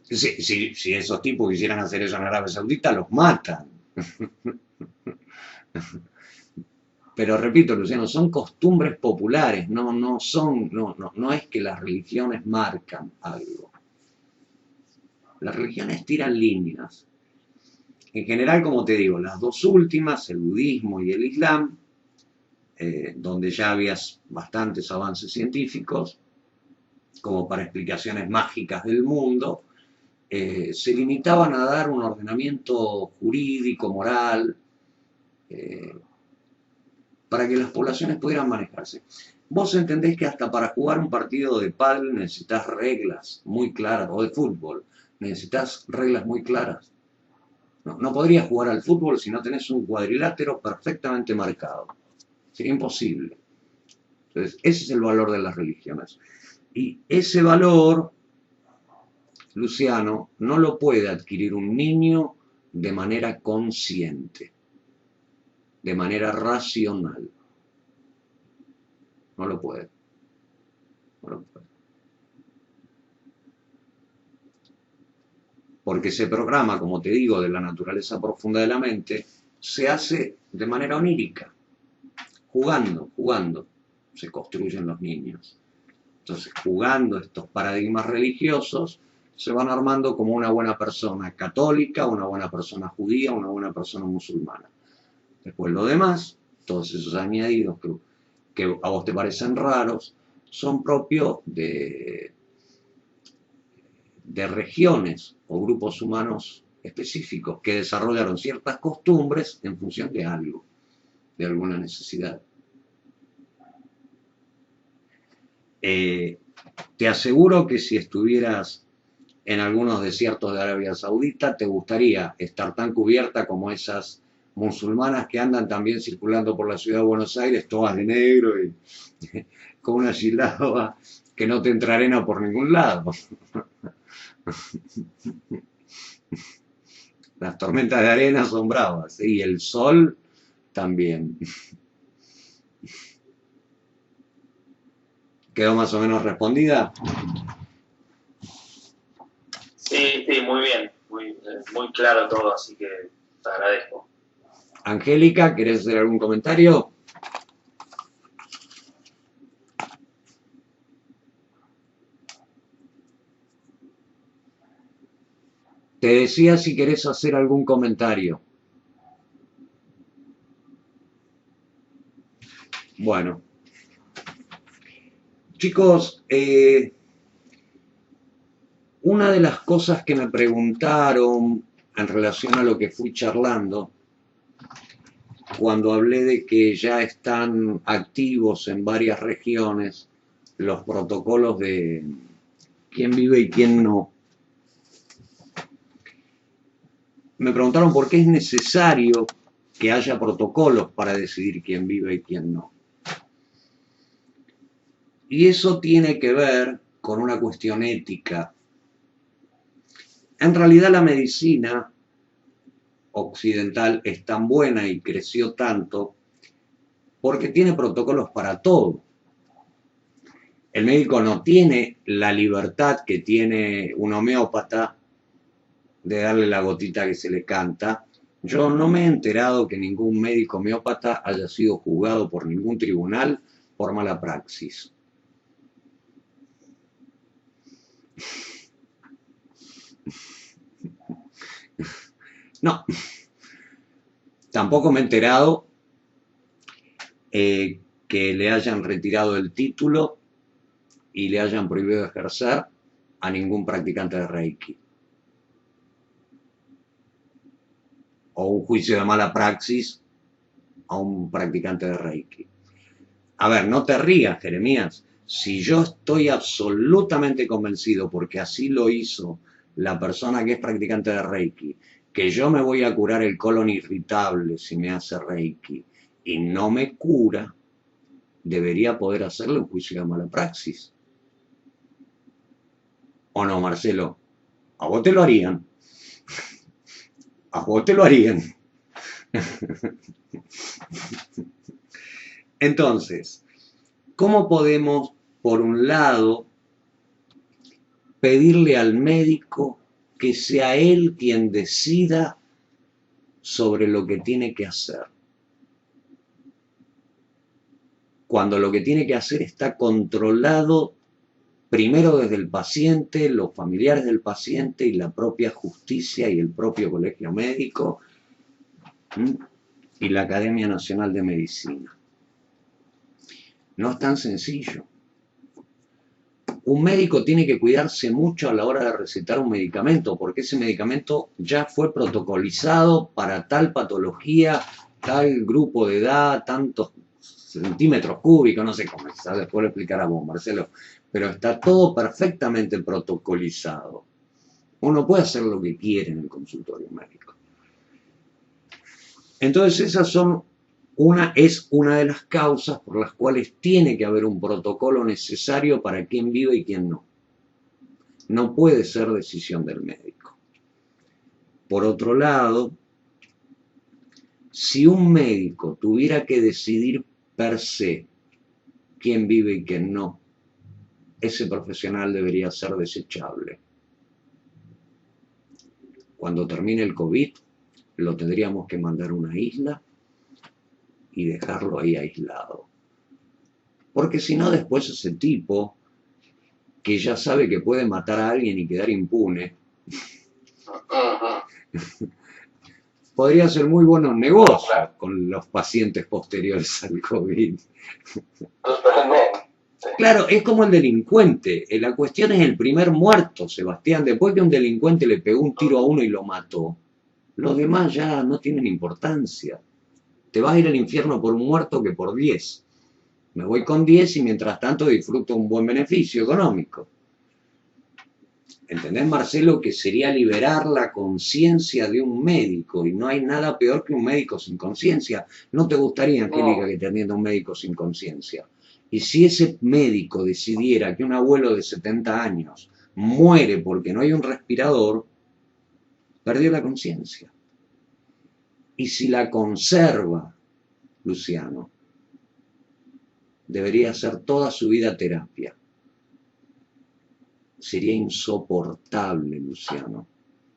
Si esos tipos quisieran hacer eso en Arabia Saudita, los matan. Pero repito, Luciano, son costumbres populares, no es que las religiones marcan algo. Las religiones tiran líneas. En general, como te digo, las dos últimas, el budismo y el islam, donde ya había bastantes avances científicos, como para explicaciones mágicas del mundo, se limitaban a dar un ordenamiento jurídico, moral, para que las poblaciones pudieran manejarse. Vos entendés que hasta para jugar un partido de pádel necesitas reglas muy claras, o de fútbol, necesitas reglas muy claras. No podrías jugar al fútbol si no tenés un cuadrilátero perfectamente marcado. Sería imposible. Entonces, ese es el valor de las religiones. Y ese valor, Luciano, no lo puede adquirir un niño de manera consciente, de manera racional. No lo puede. No lo puede. Porque ese programa, como te digo, de la naturaleza profunda de la mente, se hace de manera onírica. Jugando, se construyen los niños. Entonces, jugando estos paradigmas religiosos, se van armando como una buena persona católica, una buena persona judía, una buena persona musulmana. Después lo demás, todos esos añadidos que a vos te parecen raros, son propios de regiones o grupos humanos específicos que desarrollaron ciertas costumbres en función de algo, de alguna necesidad. Te aseguro que si estuvieras en algunos desiertos de Arabia Saudita, te gustaría estar tan cubierta como esas musulmanas que andan también circulando por la ciudad de Buenos Aires, todas de negro y con una gilaba que no te entra arena por ningún lado. Las tormentas de arena son bravas y el sol también. ¿Quedó más o menos respondida? Sí, muy bien, muy claro todo, así que te agradezco. Angélica, ¿querés hacer algún comentario? Te decía si querés hacer algún comentario. Bueno. Chicos, una de las cosas que me preguntaron en relación a lo que fui charlando, cuando hablé de que ya están activos en varias regiones los protocolos de quién vive y quién no, me preguntaron por qué es necesario que haya protocolos para decidir quién vive y quién no. Y eso tiene que ver con una cuestión ética. En realidad la medicina occidental es tan buena y creció tanto porque tiene protocolos para todo. El médico no tiene la libertad que tiene un homeópata de darle la gotita que se le canta. Yo no me he enterado que ningún médico homeópata haya sido juzgado por ningún tribunal por mala praxis. No, tampoco me he enterado que le hayan retirado el título y le hayan prohibido ejercer a ningún practicante de Reiki. O un juicio de mala praxis a un practicante de Reiki. A ver, no te rías, Jeremías. Si yo estoy absolutamente convencido, porque así lo hizo la persona que es practicante de Reiki, que yo me voy a curar el colon irritable si me hace Reiki y no me cura, debería poder hacerle un juicio de mala praxis. ¿O no, Marcelo? A vos te lo harían. A vos te lo harían. Entonces, ¿cómo podemos, por un lado, pedirle al médico que sea él quien decida sobre lo que tiene que hacer, cuando lo que tiene que hacer está controlado primero desde el paciente, los familiares del paciente y la propia justicia y el propio colegio médico y la Academia Nacional de Medicina? No es tan sencillo. Un médico tiene que cuidarse mucho a la hora de recetar un medicamento, porque ese medicamento ya fue protocolizado para tal patología, tal grupo de edad, tantos centímetros cúbicos, no sé cómo, después lo explicará vos, Marcelo, pero está todo perfectamente protocolizado. Uno puede hacer lo que quiere en el consultorio médico. Entonces esas son es una de las causas por las cuales tiene que haber un protocolo necesario para quién vive y quién no. No puede ser decisión del médico. Por otro lado, si un médico tuviera que decidir per se quién vive y quién no, ese profesional debería ser desechable. Cuando termine el COVID, lo tendríamos que mandar a una isla y dejarlo ahí aislado. Porque si no, después ese tipo que ya sabe que puede matar a alguien y quedar impune, podría hacer muy buenos negocios Claro. con los pacientes posteriores al COVID. Totalmente. Claro, es como el delincuente. La cuestión es el primer muerto, Sebastián. Después que un delincuente le pegó un tiro a uno y lo mató, los demás ya no tienen importancia. Te vas a ir al infierno por un muerto que por 10. Me voy con 10 y mientras tanto disfruto un buen beneficio económico. ¿Entendés, Marcelo, que sería liberar la conciencia de un médico? Y no hay nada peor que un médico sin conciencia. ¿No te gustaría, Angélica, que te atienda un médico sin conciencia? Y si ese médico decidiera que un abuelo de 70 años muere porque no hay un respirador, perdió la conciencia. Y si la conserva, Luciano, debería hacer toda su vida terapia. Sería insoportable, Luciano.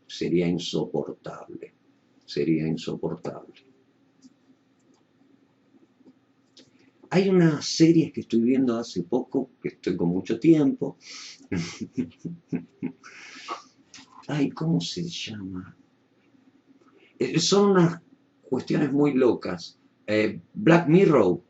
Sería insoportable. Sería insoportable. Hay unas series que estoy viendo hace poco, que estoy con mucho tiempo. Ay, ¿cómo se llama? Son unas cuestiones muy locas. Black Mirror.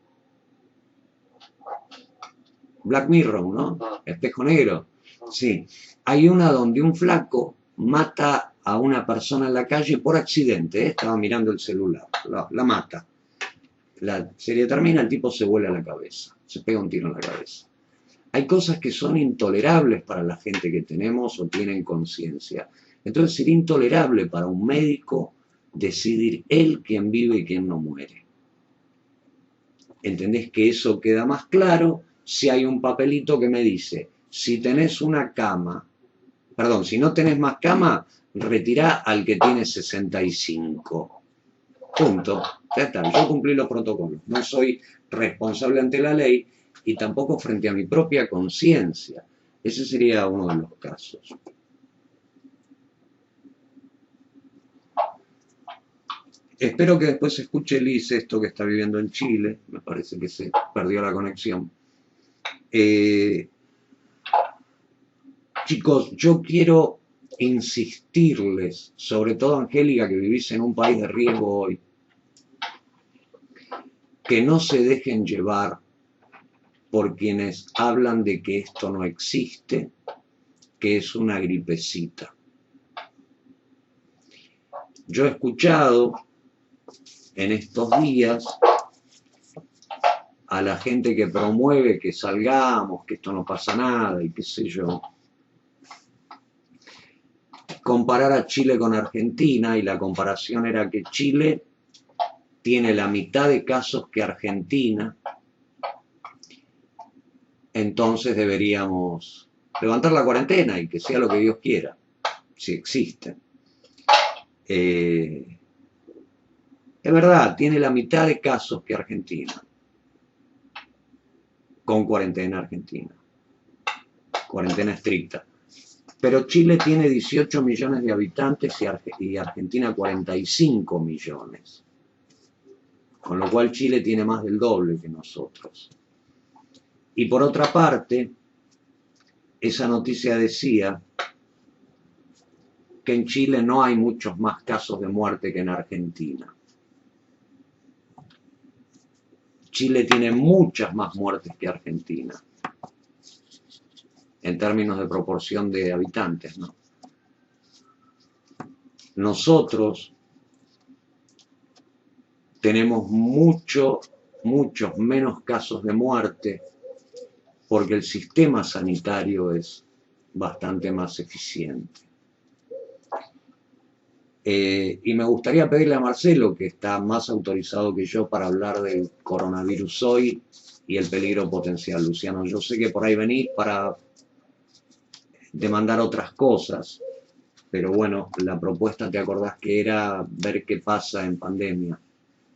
Black Mirror, ¿no? Espejo negro. Sí. Hay una donde un flaco mata a una persona en la calle por accidente. Estaba mirando el celular. La mata. La serie termina, el tipo se vuela la cabeza. Se pega un tiro en la cabeza. Hay cosas que son intolerables para la gente que tenemos o tienen conciencia. Entonces sería intolerable para un médico decidir él quién vive y quién no muere. ¿Entendés que eso queda más claro si hay un papelito que me dice, si tenés una cama, perdón, si no tenés más cama, retirá al que tiene 65. Punto. Ya está, yo cumplí los protocolos. No soy responsable ante la ley y tampoco frente a mi propia conciencia. Ese sería uno de los casos. Espero que después se escuche Liz esto que está viviendo en Chile. Me parece que se perdió la conexión. Chicos, yo quiero insistirles, sobre todo Angélica, que vivís en un país de riesgo hoy, que no se dejen llevar por quienes hablan de que esto no existe, que es una gripecita. Yo he escuchado en estos días a la gente que promueve que salgamos, que esto no pasa nada y qué sé yo, comparar a Chile con Argentina, y la comparación era que Chile tiene la mitad de casos que Argentina, entonces deberíamos levantar la cuarentena y que sea lo que Dios quiera, si existe. Es verdad, tiene la mitad de casos que Argentina, con cuarentena argentina, cuarentena estricta. Pero Chile tiene 18 millones de habitantes y Argentina 45 millones. Con lo cual Chile tiene más del doble que nosotros. Y por otra parte, esa noticia decía que en Chile no hay muchos más casos de muerte que en Argentina. Chile tiene muchas más muertes que Argentina, en términos de proporción de habitantes, ¿no? Nosotros tenemos muchos menos casos de muerte porque el sistema sanitario es bastante más eficiente. Y me gustaría pedirle a Marcelo, que está más autorizado que yo para hablar del coronavirus hoy y el peligro potencial. Luciano, yo sé que por ahí venís para demandar otras cosas, pero bueno, la propuesta, ¿te acordás que era ver qué pasa en pandemia?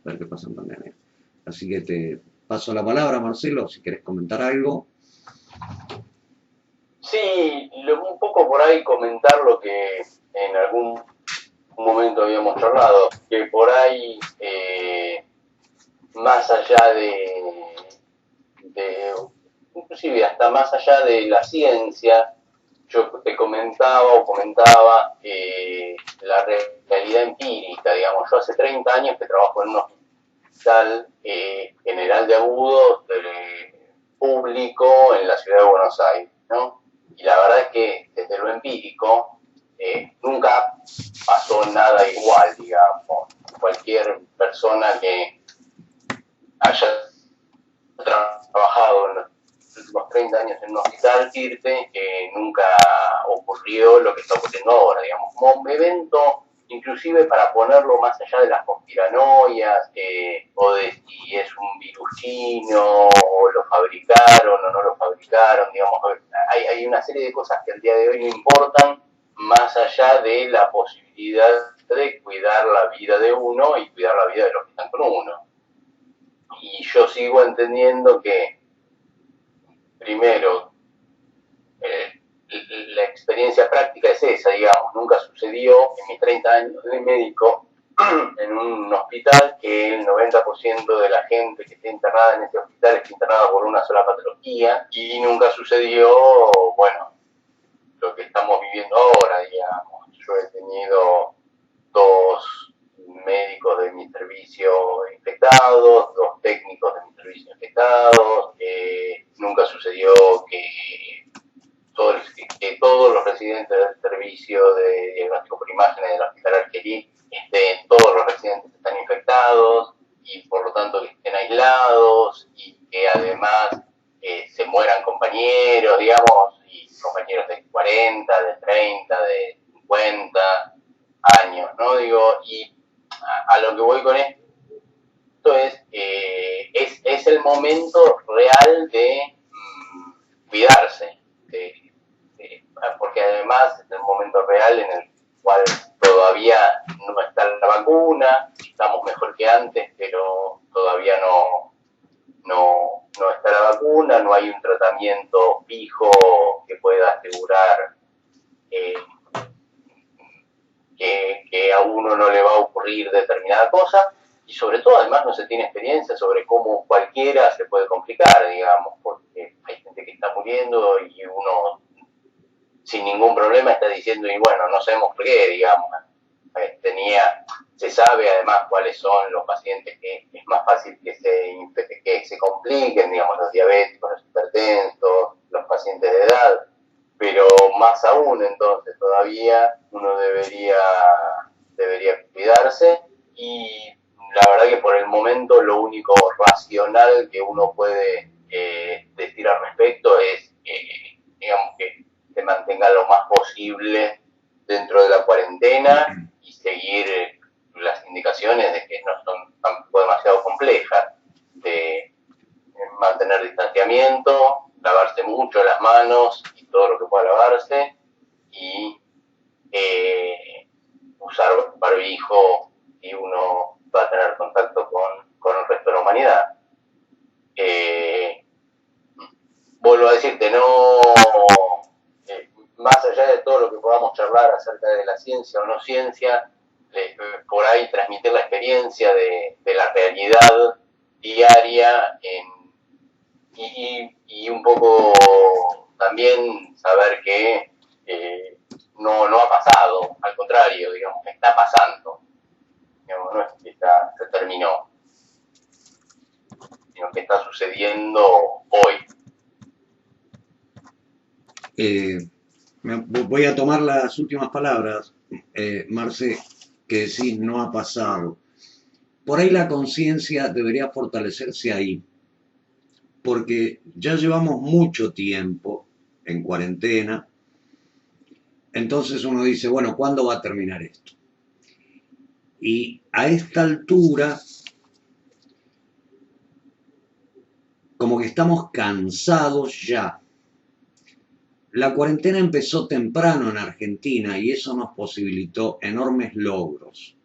Ver qué pasa en pandemia. Así que te paso la palabra, Marcelo, si querés comentar algo. Sí, un poco por ahí comentar lo que en algún momento habíamos charlado, que por ahí, más allá de inclusive hasta más allá de la ciencia. Yo te comentaba la realidad empírica, digamos. Yo hace 30 años que trabajo en un hospital general de agudos público en la ciudad de Buenos Aires, ¿no? Y la verdad es que desde lo empírico nunca pasó nada igual, digamos. Cualquier persona que haya trabajado en los últimos 30 años en un hospital, decirte que nunca ocurrió lo que está ocurriendo ahora, digamos, como un evento, inclusive para ponerlo más allá de las conspiranoias, o de si es un virus chino, o lo fabricaron o no lo fabricaron, digamos, hay una serie de cosas que al día de hoy no importan, más allá de la posibilidad de cuidar la vida de uno y cuidar la vida de los que están con uno. Y yo sigo entendiendo que, primero, la experiencia práctica es esa, digamos. Nunca sucedió en mis 30 años de médico en un hospital que el 90% de la gente que esté internada en ese hospital esté internada por una sola patología, y nunca sucedió, bueno, lo que estamos viviendo ahora, digamos. Yo he tenido 2 médicos de mi servicio infectados, 2 técnicos de mi servicio infectados, nunca sucedió que todos los residentes del servicio de diagnóstico por imágenes del Hospital Arquerí, todos los residentes están infectados y por lo tanto que estén aislados, y que además se mueran compañeros, digamos, y compañeros de 40, de 30, de 50 años, ¿no? Digo, y a lo que voy con esto es el momento real de cuidarse, porque además es el momento real en el cual todavía no está la vacuna, estamos mejor que antes, pero todavía no está la vacuna, no hay un tratamiento fijo que pueda asegurar que a uno no le va a ocurrir determinada cosa, y sobre todo además no se tiene experiencia sobre cómo cualquiera se puede complicar, digamos, porque hay gente que está muriendo y uno sin ningún problema está diciendo, y bueno, no sabemos por qué, digamos. Se sabe además cuáles son los pacientes que es más fácil que se compliquen, digamos, los diabéticos, los hipertensos, los pacientes de edad, pero más aún, entonces todavía uno debería cuidarse, y la verdad que por el momento lo único racional que uno puede decir al respecto es, digamos, que se mantenga lo más posible dentro de la cuarentena y seguir las indicaciones de que no son tampoco demasiado complejas, de mantener distanciamiento, lavarse mucho las manos y todo lo que pueda lavarse, y usar barbijo si uno va a tener contacto con el resto de la humanidad. Vuelvo a decirte, más allá de todo lo que podamos charlar acerca de la ciencia o no ciencia, por ahí transmitir la experiencia de la realidad diaria y un poco también saber que no ha pasado, al contrario, digamos, que está pasando. Digamos, no es que se terminó, sino que está sucediendo hoy. Voy a tomar las últimas palabras, Marce, que decís no ha pasado. Por ahí la conciencia debería fortalecerse ahí, porque ya llevamos mucho tiempo en cuarentena. Entonces uno dice, bueno, ¿cuándo va a terminar esto? Y a esta altura, como que estamos cansados ya. La cuarentena empezó temprano en Argentina y eso nos posibilitó enormes logros,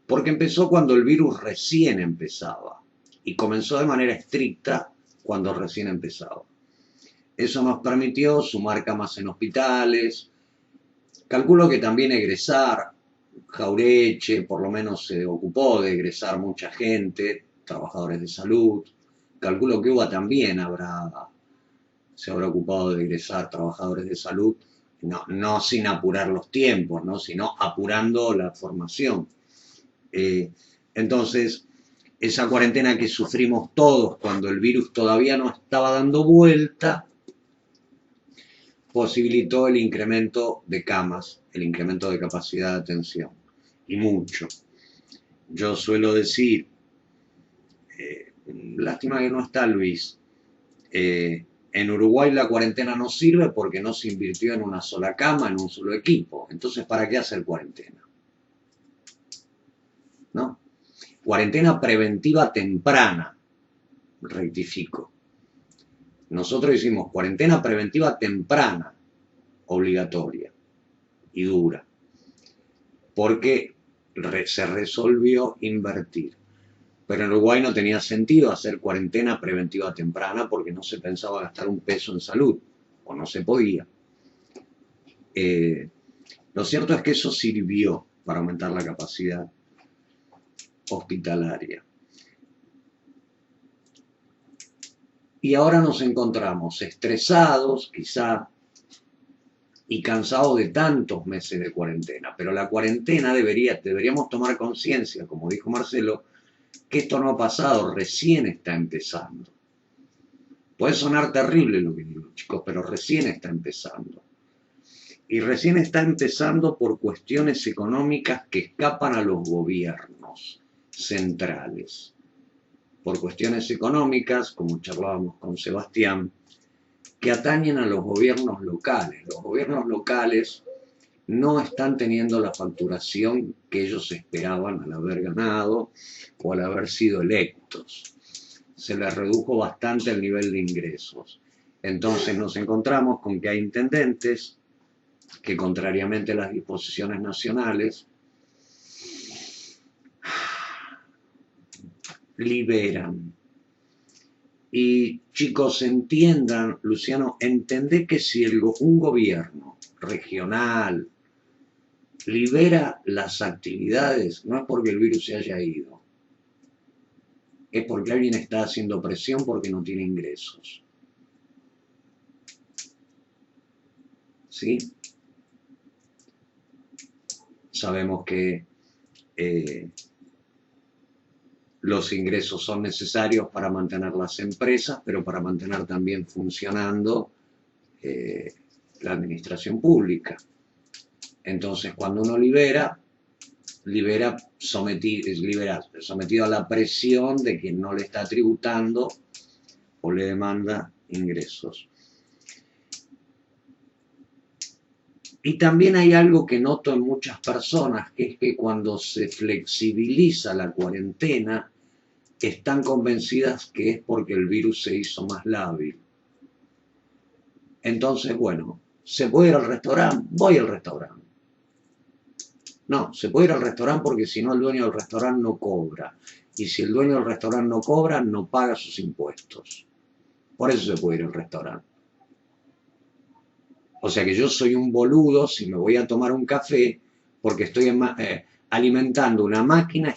porque empezó cuando el virus recién empezaba y comenzó de manera estricta cuando recién empezaba. Eso nos permitió sumar camas en hospitales, calculo que también egresar. Jaureche por lo menos se ocupó de egresar mucha gente, trabajadores de salud, calculo que UBA también se habrá ocupado de ingresar trabajadores de salud, no sin apurar los tiempos, ¿no? Sino apurando la formación. Entonces, esa cuarentena que sufrimos todos cuando el virus todavía no estaba dando vuelta, posibilitó el incremento de camas, el incremento de capacidad de atención, y mucho. Yo suelo decir, lástima que no está Luis, en Uruguay la cuarentena no sirve porque no se invirtió en una sola cama, en un solo equipo. Entonces, ¿para qué hacer cuarentena? ¿No? Cuarentena preventiva temprana, rectifico. Nosotros hicimos cuarentena preventiva temprana, obligatoria y dura, porque se resolvió invertir. Pero en Uruguay no tenía sentido hacer cuarentena preventiva temprana porque no se pensaba gastar un peso en salud, o no se podía. Lo cierto es que eso sirvió para aumentar la capacidad hospitalaria. Y ahora nos encontramos estresados, quizá, y cansados de tantos meses de cuarentena. Pero la cuarentena deberíamos tomar conciencia, como dijo Marcelo, que esto no ha pasado, recién está empezando. Puede sonar terrible lo que digo, chicos, pero recién está empezando. Y recién está empezando por cuestiones económicas que escapan a los gobiernos centrales. Por cuestiones económicas, como charlábamos con Sebastián, que atañen a los gobiernos locales. Los gobiernos locales no están teniendo la facturación que ellos esperaban al haber ganado o al haber sido electos. Se les redujo bastante el nivel de ingresos. Entonces nos encontramos con que hay intendentes que, contrariamente a las disposiciones nacionales, liberan. Y chicos, entiendan, Luciano, entendé que si un gobierno regional libera las actividades, no es porque el virus se haya ido, es porque alguien está haciendo presión porque no tiene ingresos. ¿Sí? Sabemos que los ingresos son necesarios para mantener las empresas, pero para mantener también funcionando la administración pública. Entonces, cuando uno libera sometido a la presión de quien no le está tributando o le demanda ingresos. Y también hay algo que noto en muchas personas, que es que cuando se flexibiliza la cuarentena, están convencidas que es porque el virus se hizo más lábil. Entonces, bueno, ¿se puede ir al restaurante? Voy al restaurante. No, se puede ir al restaurante porque si no el dueño del restaurante no cobra. Y si el dueño del restaurante no cobra, no paga sus impuestos. Por eso se puede ir al restaurante. O sea que yo soy un boludo si me voy a tomar un café porque estoy alimentando una máquina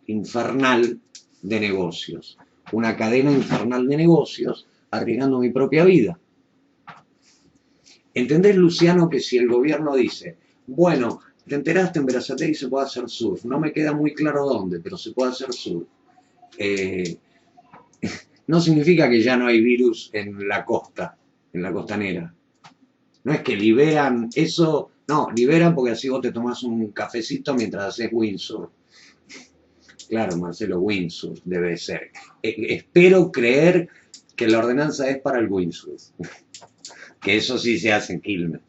infernal de negocios. Una cadena infernal de negocios arriesgando mi propia vida. ¿Entendés, Luciano, que si el gobierno dice, bueno, te enteraste en Berazategui se puede hacer surf, no me queda muy claro dónde, pero se puede hacer surf, no significa que ya no hay virus en la costa, en la costanera. No es que liberan eso, no, liberan porque así vos te tomás un cafecito mientras haces windsurf. Claro, Marcelo, windsurf debe ser. Espero creer que la ordenanza es para el windsurf. Que eso sí se hace en Quilmes.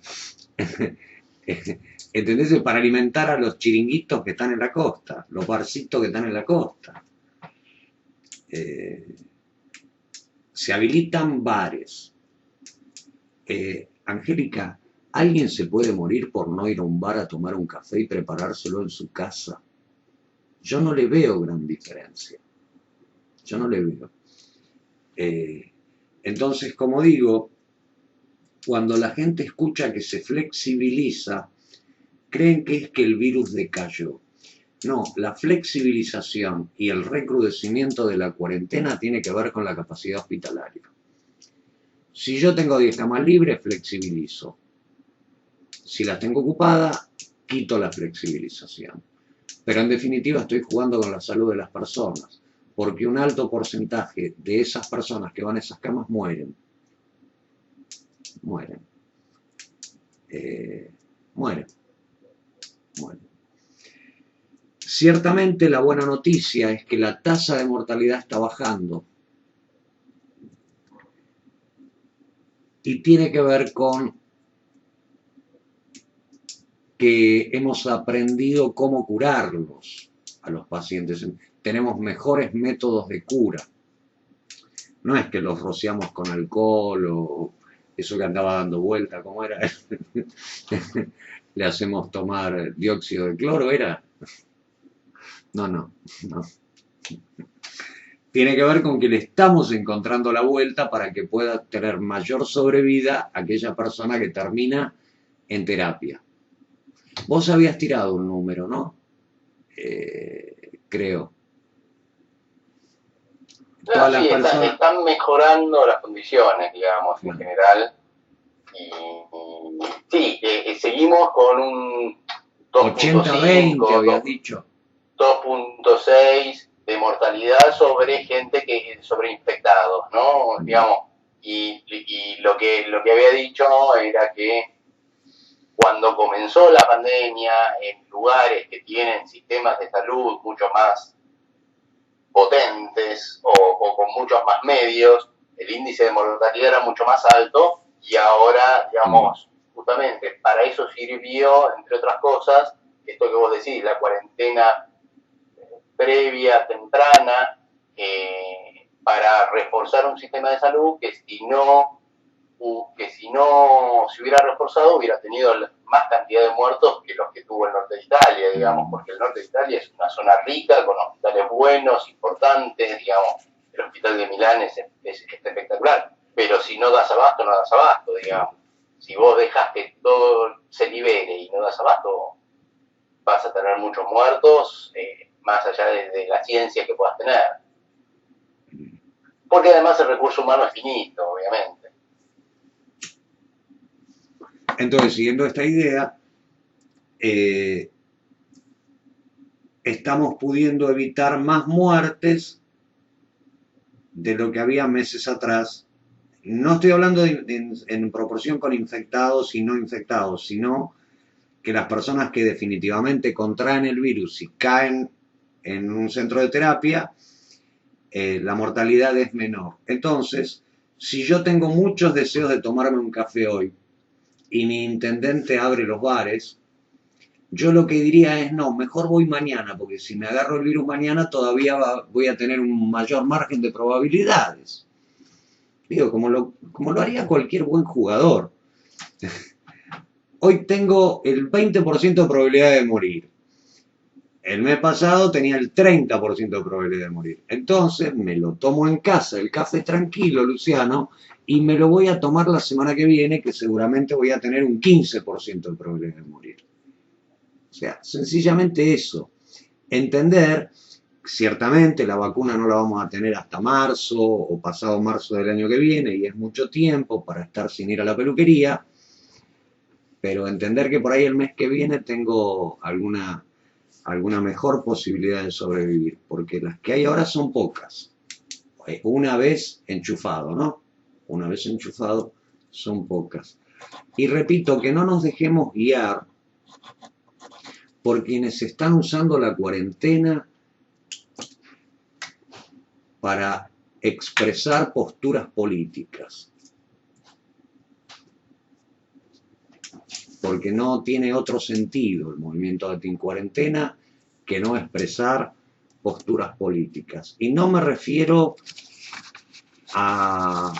¿Entendés? Para alimentar a los chiringuitos que están en la costa, los barcitos que están en la costa. Se habilitan bares. Angélica, ¿alguien se puede morir por no ir a un bar a tomar un café y preparárselo en su casa? Yo no le veo gran diferencia. Yo no le veo. Entonces, como digo, cuando la gente escucha que se flexibiliza, creen que es que el virus decayó. No, la flexibilización y el recrudecimiento de la cuarentena tiene que ver con la capacidad hospitalaria. Si yo tengo 10 camas libres, flexibilizo. Si las tengo ocupadas, quito la flexibilización. Pero en definitiva estoy jugando con la salud de las personas, porque un alto porcentaje de esas personas que van a esas camas mueren. Mueren. Mueren. Ciertamente la buena noticia es que la tasa de mortalidad está bajando. Y tiene que ver con que hemos aprendido cómo curarlos a los pacientes. Tenemos mejores métodos de cura. No es que los rociamos con alcohol o eso que andaba dando vuelta, ¿cómo era? Le hacemos tomar dióxido de cloro, ¿era? No. Tiene que ver con que le estamos encontrando la vuelta para que pueda tener mayor sobrevida aquella persona que termina en terapia. Vos habías tirado un número, ¿no? Creo. Todas las personas... están mejorando las condiciones, digamos, en general. Y sí, seguimos con un 80-20, habías dicho. 2.6 de mortalidad sobre gente sobre infectados, ¿no? Digamos, y lo que había dicho era que cuando comenzó la pandemia, en lugares que tienen sistemas de salud mucho más potentes o con muchos más medios, el índice de mortalidad era mucho más alto y ahora, digamos, justamente para eso sirvió, entre otras cosas, esto que vos decís, la cuarentena previa, temprana, para reforzar un sistema de salud que si no se hubiera reforzado hubiera tenido más cantidad de muertos que los que tuvo el norte de Italia, digamos, porque el norte de Italia es una zona rica, con hospitales buenos, importantes, digamos, el hospital de Milán es espectacular, pero si no das abasto, no das abasto, digamos. Si vos dejas que todo se libere y no das abasto, vas a tener muchos muertos, más allá de la ciencia que puedas tener. Porque además el recurso humano es finito, obviamente. Entonces, siguiendo esta idea, estamos pudiendo evitar más muertes de lo que había meses atrás. No estoy hablando en proporción con infectados y no infectados, sino que las personas que definitivamente contraen el virus y caen en un centro de terapia, la mortalidad es menor. Entonces, si yo tengo muchos deseos de tomarme un café hoy y mi intendente abre los bares, yo lo que diría es, no, mejor voy mañana, porque si me agarro el virus mañana todavía voy a tener un mayor margen de probabilidades. Digo, como lo haría cualquier buen jugador. Hoy tengo el 20% de probabilidad de morir. El mes pasado tenía el 30% de probabilidad de morir. Entonces me lo tomo en casa, el café tranquilo, Luciano, y me lo voy a tomar la semana que viene, que seguramente voy a tener un 15% de probabilidad de morir. O sea, sencillamente eso. Entender, ciertamente la vacuna no la vamos a tener hasta marzo o pasado marzo del año que viene, y es mucho tiempo para estar sin ir a la peluquería, pero entender que por ahí el mes que viene tengo alguna mejor posibilidad de sobrevivir, porque las que hay ahora son pocas. Una vez enchufado, ¿no? Una vez enchufado son pocas. Y repito, que no nos dejemos guiar por quienes están usando la cuarentena para expresar posturas políticas. Porque no tiene otro sentido el movimiento anti-cuarentena que no expresar posturas políticas. Y no me refiero a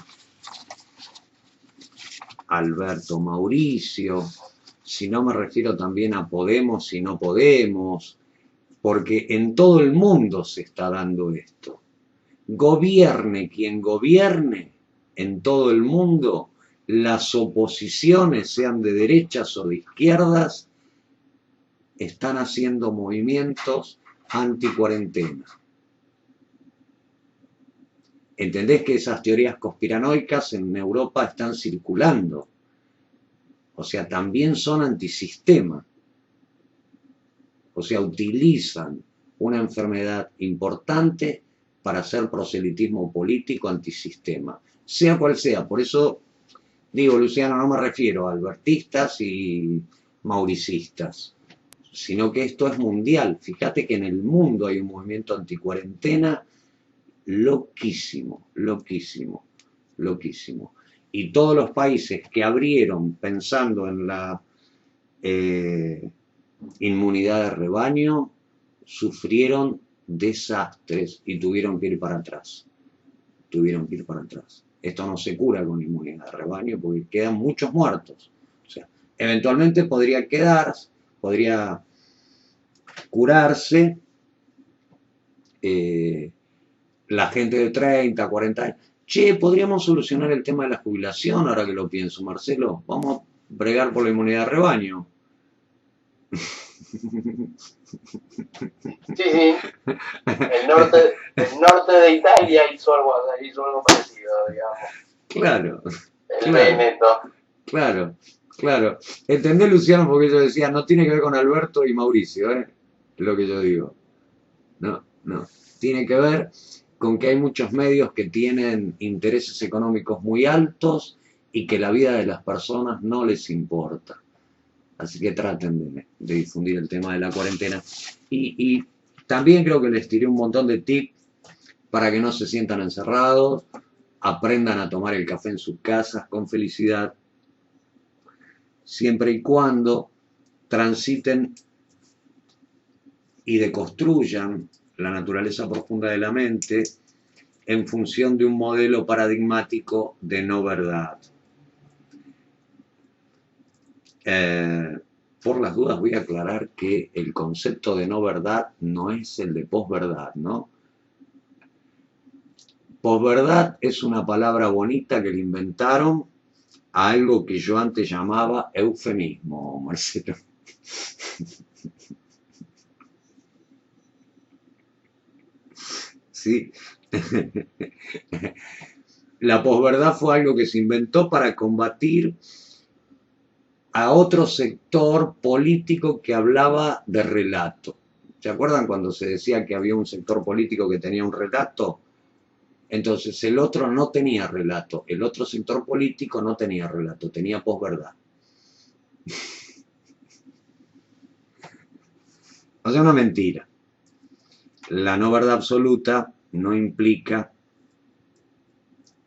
Alberto Mauricio, sino me refiero también a Podemos y no Podemos, porque en todo el mundo se está dando esto. Gobierne quien gobierne en todo el mundo, las oposiciones, sean de derechas o de izquierdas, están haciendo movimientos anti-cuarentena. ¿Entendés que esas teorías conspiranoicas en Europa están circulando? O sea, también son antisistema. O sea, utilizan una enfermedad importante para hacer proselitismo político antisistema. Sea cual sea. Por eso digo, Luciano, no me refiero a albertistas y mauricistas, sino que esto es mundial. Fíjate que en el mundo hay un movimiento anticuarentena loquísimo, loquísimo, loquísimo. Y todos los países que abrieron pensando en la inmunidad de rebaño sufrieron desastres y tuvieron que ir para atrás. Tuvieron que ir para atrás. Esto no se cura con inmunidad de rebaño porque quedan muchos muertos. O sea, eventualmente podría curarse la gente de 30, 40 años. Che, podríamos solucionar el tema de la jubilación, ahora que lo pienso, Marcelo. Vamos a bregar por la inmunidad de rebaño. Sí, sí. El norte de Italia hizo algo parecido, digamos. Claro. El Véneto. Claro, claro. ¿Entendés, Luciano? Porque yo decía, no tiene que ver con Alberto y Mauricio, ¿eh? Lo que yo digo. No, no. Tiene que ver con que hay muchos medios que tienen intereses económicos muy altos y que la vida de las personas no les importa. Así que traten de difundir el tema de la cuarentena. Y también creo que les tiré un montón de tips para que no se sientan encerrados, aprendan a tomar el café en sus casas con felicidad, siempre y cuando transiten y deconstruyan la naturaleza profunda de la mente en función de un modelo paradigmático de no verdad. Por las dudas voy a aclarar que el concepto de no verdad no es el de posverdad, ¿no? Posverdad es una palabra bonita que le inventaron a algo que yo antes llamaba eufemismo, Marcelo. Sí. La posverdad fue algo que se inventó para combatir a otro sector político que hablaba de relato. ¿Se acuerdan cuando se decía que había un sector político que tenía un relato? Entonces el otro no tenía relato, el otro sector político no tenía relato, tenía posverdad. O sea, una mentira. La no verdad absoluta no implica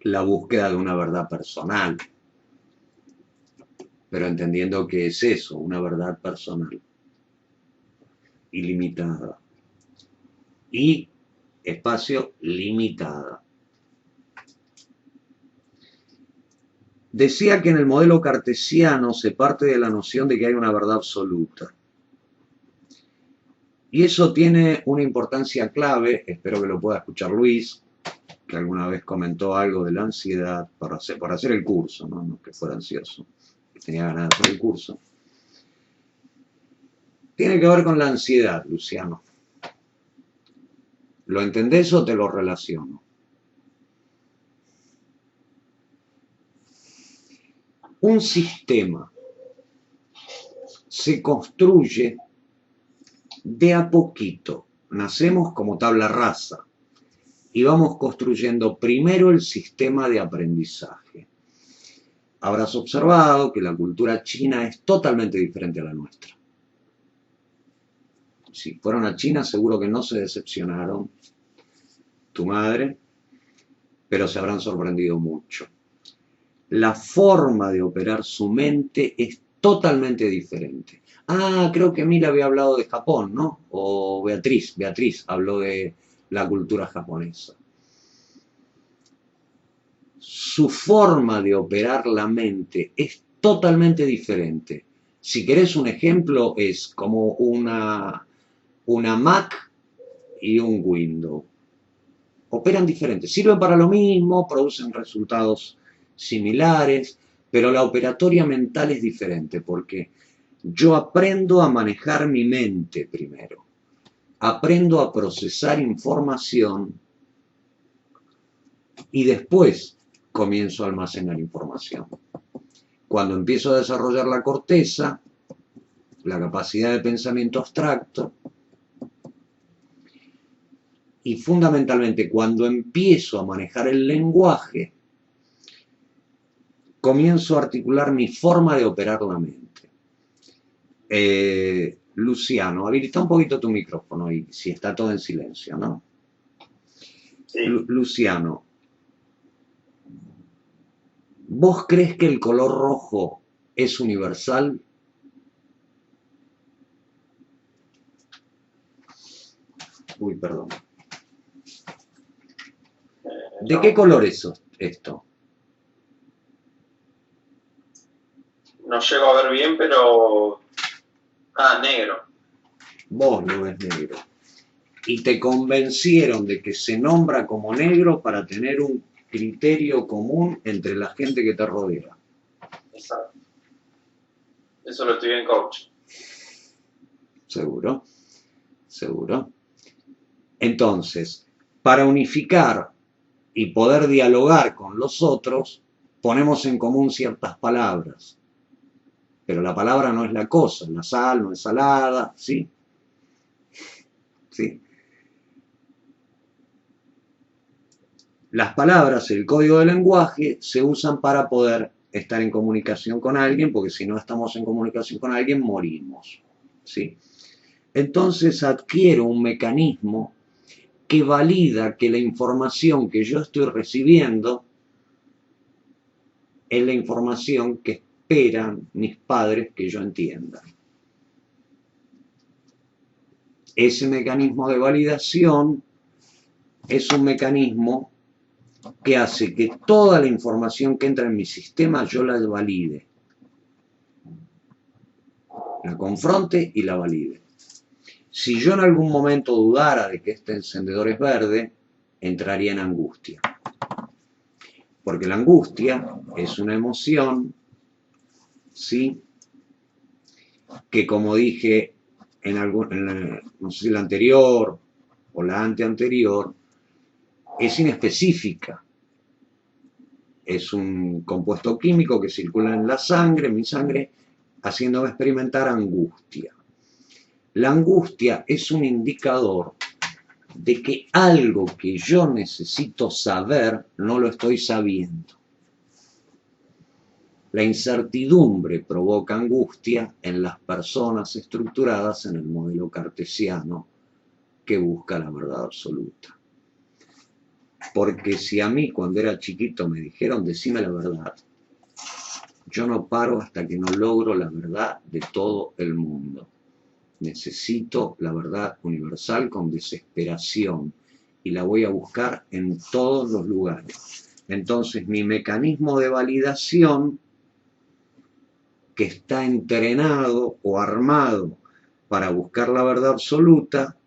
la búsqueda de una verdad personal, pero entendiendo que es eso, una verdad personal, ilimitada y espacio limitada. Decía que en el modelo cartesiano se parte de la noción de que hay una verdad absoluta. Y eso tiene una importancia clave, espero que lo pueda escuchar Luis, que alguna vez comentó algo de la ansiedad por hacer el curso, no que fuera ansioso, que tenía ganas de hacer el curso. Tiene que ver con la ansiedad, Luciano. ¿Lo entendés o te lo relaciono? Un sistema se construye de a poquito. Nacemos como tabla rasa y vamos construyendo primero el sistema de aprendizaje. Habrás observado que la cultura china es totalmente diferente a la nuestra. Si fueron a China seguro que no se decepcionaron, tu madre, pero se habrán sorprendido mucho. La forma de operar su mente es totalmente diferente. Ah, creo que Mila había hablado de Japón, ¿no? O Beatriz habló de la cultura japonesa. Su forma de operar la mente es totalmente diferente. Si querés un ejemplo, es como una Mac y un Windows. Operan diferentes, sirven para lo mismo, producen resultados similares, pero la operatoria mental es diferente porque Yo aprendo a manejar mi mente primero. Aprendo a procesar información y después comienzo a almacenar información. Cuando empiezo a desarrollar la corteza, la capacidad de pensamiento abstracto, y fundamentalmente cuando empiezo a manejar el lenguaje, comienzo a articular mi forma de operar la mente. Luciano, habilita un poquito tu micrófono y si está todo en silencio, ¿no? Sí. Luciano, ¿vos crees que el color rojo es universal? Uy, perdón. ¿De qué color es esto? No llego a ver bien, pero... Ah, negro. Vos lo ves negro. Y te convencieron de que se nombra como negro para tener un criterio común entre la gente que te rodea. Exacto. Eso lo estudié en coach. ¿Seguro? ¿Seguro? Entonces, para unificar y poder dialogar con los otros, ponemos en común ciertas palabras. Pero la palabra no es la cosa, la sal no es salada, ¿sí? ¿Sí? Las palabras, el código del lenguaje, se usan para poder estar en comunicación con alguien, porque si no estamos en comunicación con alguien, morimos, ¿sí? Entonces adquiero un mecanismo que valida que la información que yo estoy recibiendo es la información que esperan mis padres que yo entienda. Ese mecanismo de validación es un mecanismo que hace que toda la información que entra en mi sistema yo la valide, la confronte y la valide. Si yo en algún momento dudara de que este encendedor es verde, entraría en angustia. Porque la angustia es una emoción, ¿sí?, que como dije no sé si la anterior o la anteanterior, es inespecífica. Es un compuesto químico que circula en la sangre, en mi sangre, haciéndome experimentar angustia. La angustia es un indicador de que algo que yo necesito saber no lo estoy sabiendo. La incertidumbre provoca angustia en las personas estructuradas en el modelo cartesiano que busca la verdad absoluta. Porque si a mí cuando era chiquito me dijeron decime la verdad, yo no paro hasta que no logro la verdad de todo el mundo. Necesito la verdad universal con desesperación y la voy a buscar en todos los lugares. Entonces mi mecanismo de validación, que está entrenado o armado para buscar la verdad absoluta,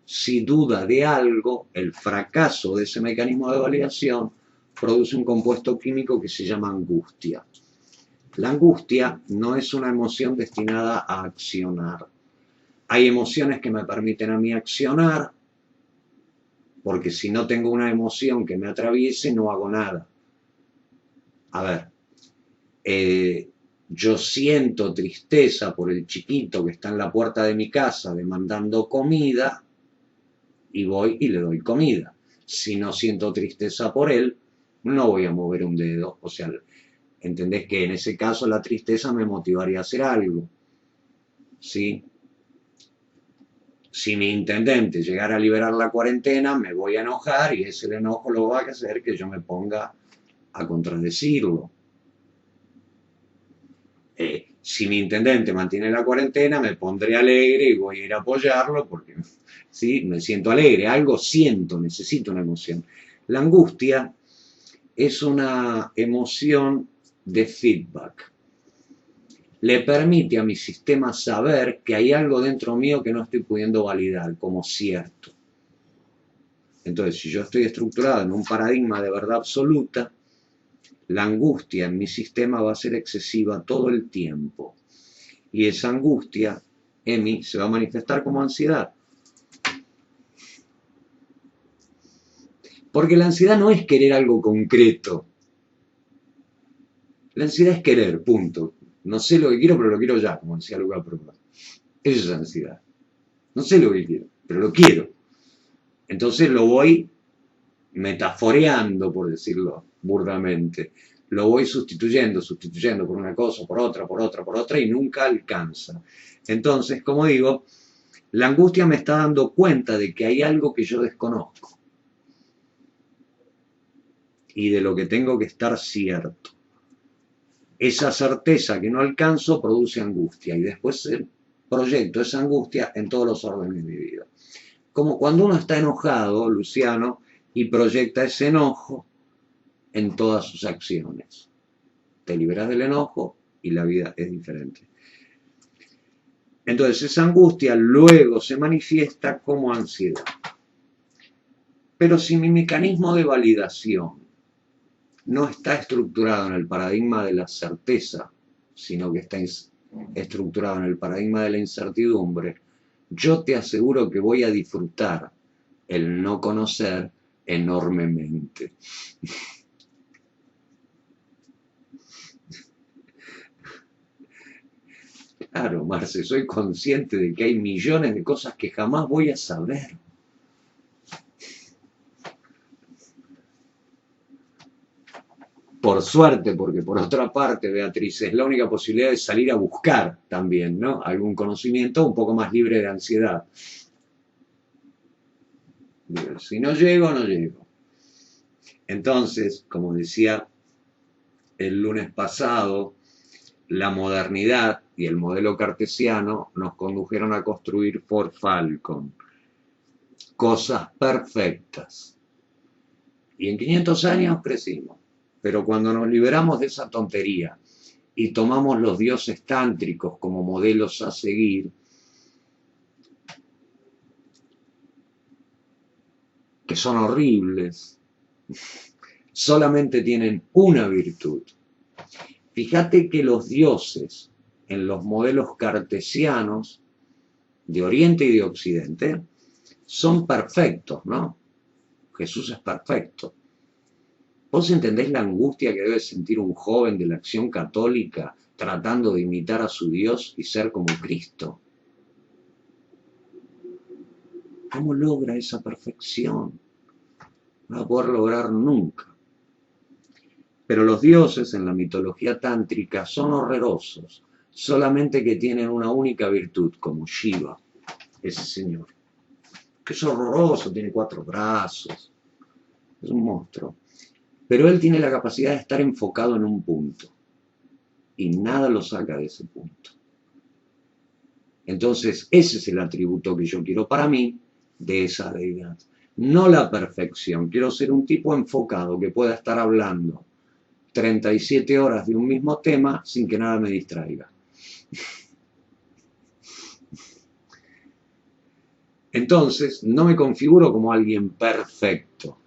si duda de algo, el fracaso de ese mecanismo de validación produce un compuesto químico que se llama angustia. La angustia no es una emoción destinada a accionar. Hay emociones que me permiten a mí accionar, porque si no tengo una emoción que me atraviese, no hago nada. A ver, yo siento tristeza por el chiquito que está en la puerta de mi casa demandando comida, y voy y le doy comida. Si no siento tristeza por él, no voy a mover un dedo. O sea, ¿entendés que en ese caso la tristeza me motivaría a hacer algo? ¿Sí? Si mi intendente llegara a liberar la cuarentena, me voy a enojar y ese enojo lo va a hacer que yo me ponga a contradecirlo. Si mi intendente mantiene la cuarentena, me pondré alegre y voy a ir a apoyarlo porque ¿sí? Me siento alegre, algo siento, necesito una emoción. La angustia es una emoción de feedback. Le permite a mi sistema saber que hay algo dentro mío que no estoy pudiendo validar como cierto. Entonces, si yo estoy estructurado en un paradigma de verdad absoluta, la angustia en mi sistema va a ser excesiva todo el tiempo. Y esa angustia, Emi, se va a manifestar como ansiedad. Porque la ansiedad no es querer algo concreto. La ansiedad es querer, punto. No sé lo que quiero, pero lo quiero ya, como decía Luca Prodan. Eso es ansiedad. No sé lo que quiero, pero lo quiero. Entonces lo voy metaforeando, por decirlo burdamente. Lo voy sustituyendo por una cosa, por otra, y nunca alcanza. Entonces, como digo, la angustia me está dando cuenta de que hay algo que yo desconozco y de lo que tengo que estar cierto. Esa certeza que no alcanzo produce angustia y después proyecto esa angustia en todos los órdenes de mi vida. Como cuando uno está enojado, Luciano, y proyecta ese enojo en todas sus acciones. Te liberas del enojo y la vida es diferente. Entonces esa angustia luego se manifiesta como ansiedad. Pero si mi mecanismo de validación no está estructurado en el paradigma de la certeza, sino que está estructurado en el paradigma de la incertidumbre, yo te aseguro que voy a disfrutar el no conocer enormemente. Claro, Marce, soy consciente de que hay millones de cosas que jamás voy a saber. Por suerte, porque por otra parte, Beatriz, es la única posibilidad de salir a buscar también, ¿no? Algún conocimiento un poco más libre de ansiedad. Si no llego, no llego. Entonces, como decía el lunes pasado, la modernidad y el modelo cartesiano nos condujeron a construir Ford Falcon. Cosas perfectas. Y en 500 años crecimos. Pero cuando nos liberamos de esa tontería y tomamos los dioses tántricos como modelos a seguir, que son horribles, solamente tienen una virtud. Fíjate que los dioses en los modelos cartesianos de Oriente y de Occidente son perfectos, ¿no? Jesús es perfecto. ¿Vos entendés la angustia que debe sentir un joven de la Acción Católica tratando de imitar a su Dios y ser como Cristo? ¿Cómo logra esa perfección? No va a poder lograr nunca. Pero los dioses en la mitología tántrica son horrorosos, solamente que tienen una única virtud, como Shiva, ese señor. Que es horroroso, tiene 4 brazos, es un monstruo. Pero él tiene la capacidad de estar enfocado en un punto. Y nada lo saca de ese punto. Entonces, ese es el atributo que yo quiero para mí de esa deidad. No la perfección. Quiero ser un tipo enfocado que pueda estar hablando 37 horas de un mismo tema sin que nada me distraiga. Entonces, no me configuro como alguien perfecto.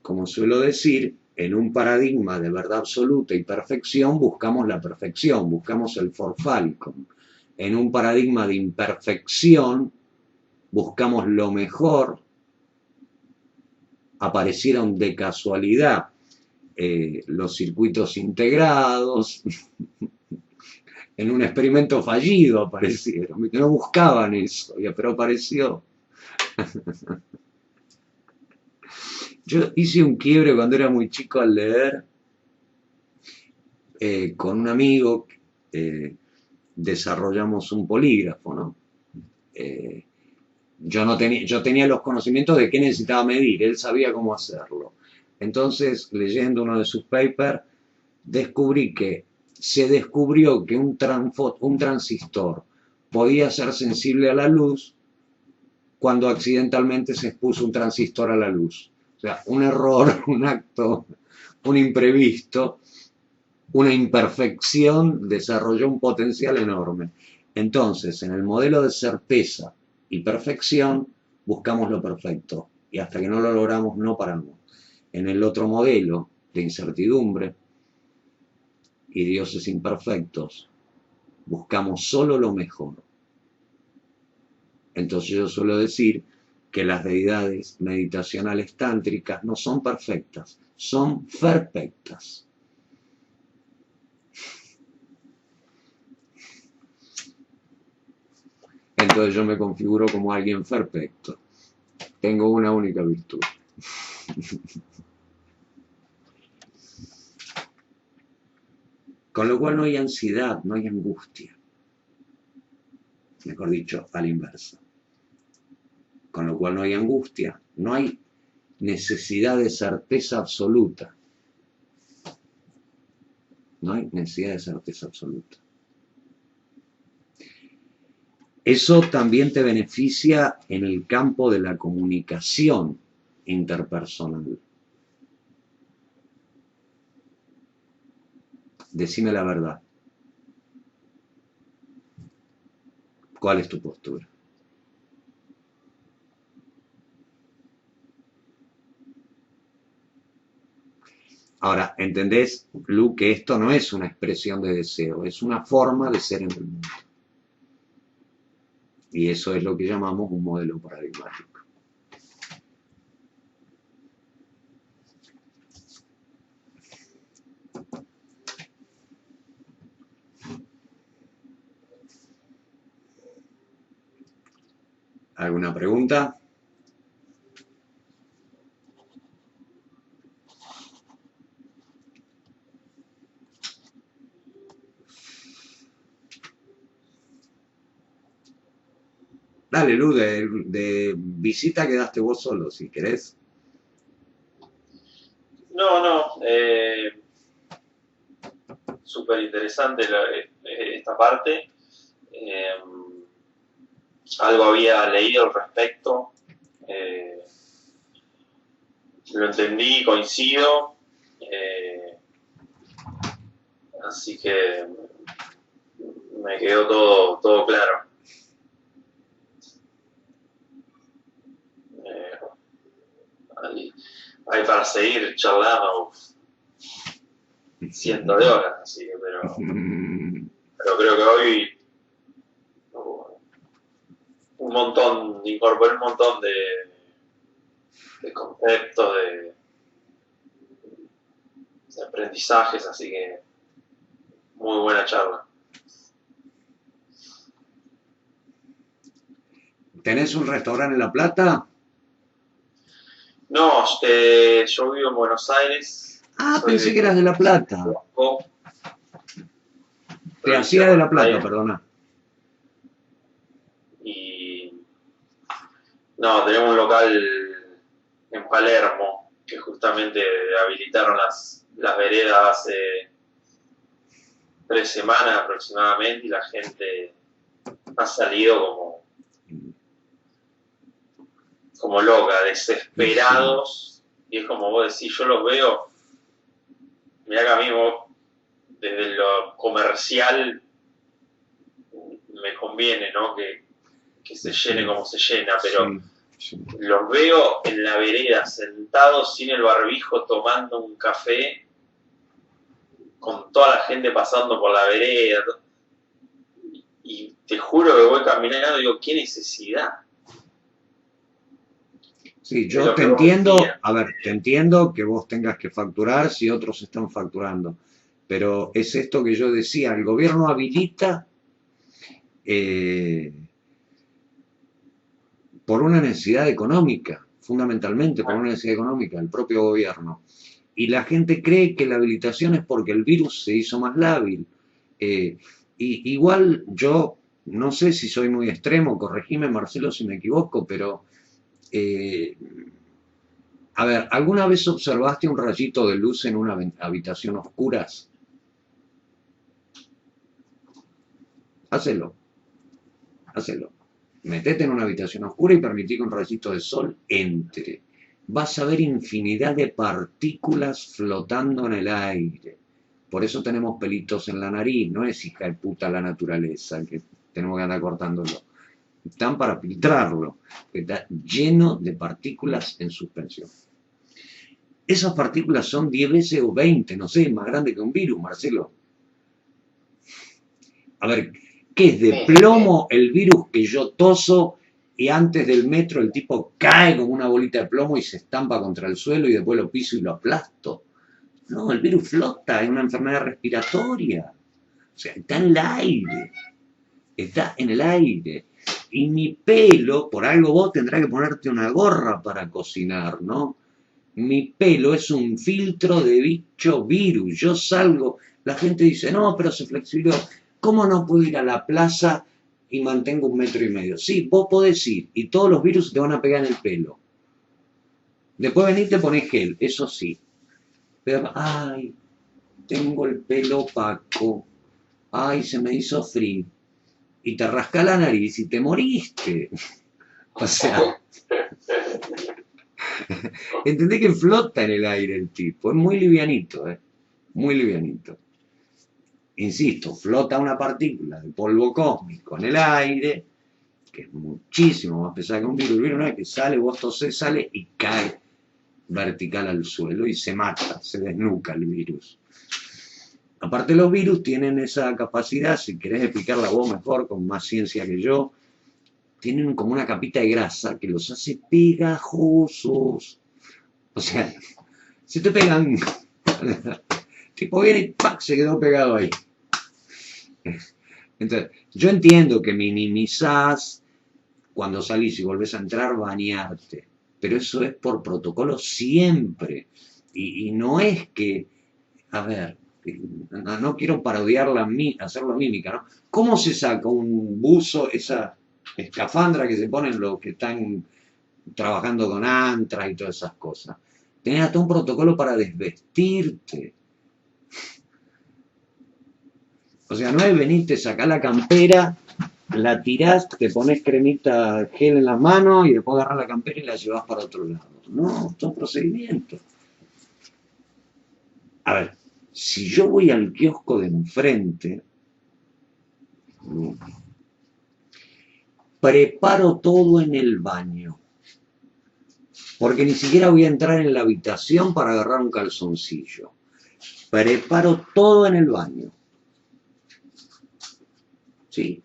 Como suelo decir, en un paradigma de verdad absoluta y perfección buscamos la perfección, buscamos el Ford Falcon. En un paradigma de imperfección buscamos lo mejor, aparecieron de casualidad los circuitos integrados, en un experimento fallido aparecieron, no buscaban eso, pero apareció. Yo hice un quiebre cuando era muy chico al leer, con un amigo, desarrollamos un polígrafo, ¿no? Yo tenía los conocimientos de qué necesitaba medir, él sabía cómo hacerlo. Entonces, leyendo uno de sus papers, descubrí que se descubrió que un transistor podía ser sensible a la luz cuando accidentalmente se expuso un transistor a la luz. O sea, un error, un acto, un imprevisto, una imperfección desarrolló un potencial enorme. Entonces, en el modelo de certeza y perfección, buscamos lo perfecto. Y hasta que no lo logramos, no paramos. En el otro modelo de incertidumbre y dioses imperfectos, buscamos solo lo mejor. Entonces yo suelo decir que las deidades meditacionales tántricas no son perfectas, son perfectas. Entonces yo me configuro como alguien perfecto. Tengo una única virtud. Con lo cual no hay ansiedad, no hay angustia. Mejor dicho, a la inversa. Con lo cual no hay angustia, no hay necesidad de certeza absoluta. No hay necesidad de certeza absoluta. Eso también te beneficia en el campo de la comunicación interpersonal. Decime la verdad. ¿Cuál es tu postura? Ahora, ¿entendés, Lu, que esto no es una expresión de deseo, es una forma de ser en el mundo? Y eso es lo que llamamos un modelo paradigmático. ¿Alguna pregunta? Dale, Lu, de visita quedaste vos solo, si querés. No, súper interesante esta parte. Algo había leído al respecto. Lo entendí, coincido. Así que me quedó todo claro. Hay para seguir charlando cientos de horas, así que, pero creo que hoy incorporé un montón de conceptos, de aprendizajes, así que muy buena charla. ¿Tenés un restaurante en La Plata? No, yo vivo en Buenos Aires. Ah, pensé que eras de La Plata. Te hacía de La Plata, perdona. Y no, tenemos un local en Palermo que justamente habilitaron las veredas hace 3 semanas aproximadamente, y la gente ha salido como loca, desesperados, y es como vos decís, yo los veo, mirá que a mí desde lo comercial me conviene, ¿no? Que se llene como se llena, pero sí. Los veo en la vereda, sentados sin el barbijo, tomando un café, con toda la gente pasando por la vereda, y te juro que voy caminando y digo, ¿qué necesidad? Sí, yo te entiendo, a ver, te entiendo que vos tengas que facturar si otros están facturando, pero es esto que yo decía, el gobierno habilita por una necesidad económica, fundamentalmente por una necesidad económica, el propio gobierno. Y la gente cree que la habilitación es porque el virus se hizo más lábil. Igual yo no sé si soy muy extremo, corregime Marcelo si me equivoco, pero a ver, ¿alguna vez observaste un rayito de luz en una habitación oscura? Hácelo. Metete en una habitación oscura y permití que un rayito de sol entre. Vas a ver infinidad de partículas flotando en el aire. Por eso tenemos pelitos en la nariz, no es hija de puta la naturaleza, que tenemos que andar cortándolo. Están para filtrarlo, está lleno de partículas en suspensión. Esas partículas son 10 veces o 20, no sé, más grande que un virus, Marcelo. A ver, ¿qué es de plomo el virus que yo toso y antes del metro el tipo cae como una bolita de plomo y se estampa contra el suelo y después lo piso y lo aplasto? No, el virus flota, es una enfermedad respiratoria. O sea, está en el aire. Está en el aire. Y mi pelo, por algo vos tendrás que ponerte una gorra para cocinar, ¿no? Mi pelo es un filtro de bicho virus. Yo salgo, la gente dice, no, pero se flexibilizó. ¿Cómo no puedo ir a la plaza y mantengo 1,5 metros? Sí, vos podés ir y todos los virus te van a pegar en el pelo. Después venís y te ponés gel, eso sí. Pero, ay, tengo el pelo opaco. Ay, se me hizo frío. Y te rasca la nariz y te moriste. O sea, entendés que flota en el aire el tipo, es muy livianito, muy livianito. Insisto, flota una partícula de polvo cósmico en el aire, que es muchísimo más pesada que un virus. El virus no es que sale, vos tosés, sale y cae vertical al suelo y se mata, se desnuca el virus. Aparte los virus tienen esa capacidad, si querés explicarla vos mejor, con más ciencia que yo, tienen como una capita de grasa que los hace pegajosos. O sea, si te pegan, tipo viene y ¡pac! Se quedó pegado ahí. Entonces, yo entiendo que minimizás cuando salís y volvés a entrar bañarte, pero eso es por protocolo siempre. Y no es que, a ver, no quiero parodiarla, hacerlo mímica, ¿no? ¿Cómo se saca un buzo, esa escafandra que se ponen los que están trabajando con antras y todas esas cosas? Tenés hasta un protocolo para desvestirte. O sea, no es venirte, sacás la campera, la tirás, te pones cremita gel en las manos y después agarrás la campera y la llevas para otro lado. No, son procedimientos. A ver, si yo voy al kiosco de enfrente, preparo todo en el baño. Porque ni siquiera voy a entrar en la habitación para agarrar un calzoncillo. Preparo todo en el baño. Sí,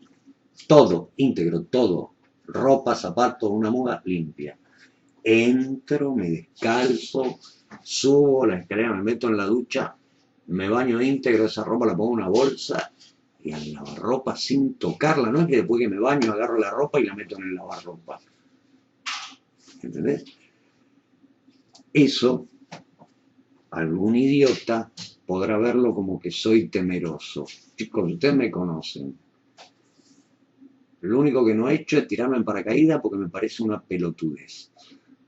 todo, íntegro, todo. Ropa, zapatos, una muda limpia. Entro, me descalzo, subo la escalera, me meto en la ducha, me baño íntegro, esa ropa la pongo en una bolsa y al lavarropa sin tocarla. No es que después que me baño agarro la ropa y la meto en el lavarropa. ¿Entendés? Eso, algún idiota podrá verlo como que soy temeroso. Chicos, ustedes me conocen. Lo único que no he hecho es tirarme en paracaídas porque me parece una pelotudez.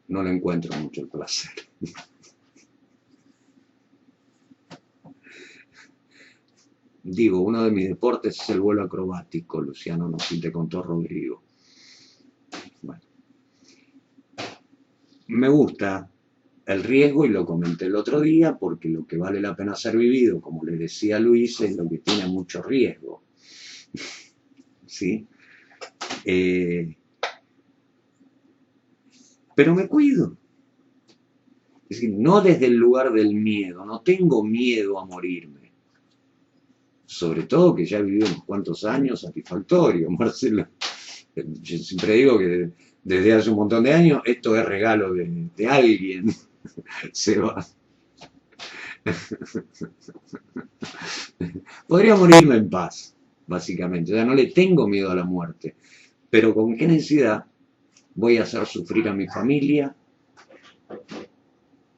No le encuentro mucho el placer. Digo, uno de mis deportes es el vuelo acrobático, Luciano, no sé si te contó Rodrigo. Bueno. Me gusta el riesgo y lo comenté el otro día porque lo que vale la pena ser vivido, como le decía Luis, es lo que tiene mucho riesgo. ¿Sí? Pero me cuido. Es decir, no desde el lugar del miedo, no tengo miedo a morirme. Sobre todo que ya he vivido unos cuantos años satisfactorios, Marcelo. Yo siempre digo que desde hace un montón de años esto es regalo de alguien. Se va. Podría morirme en paz, básicamente. O sea, no le tengo miedo a la muerte. Pero ¿con qué necesidad voy a hacer sufrir a mi familia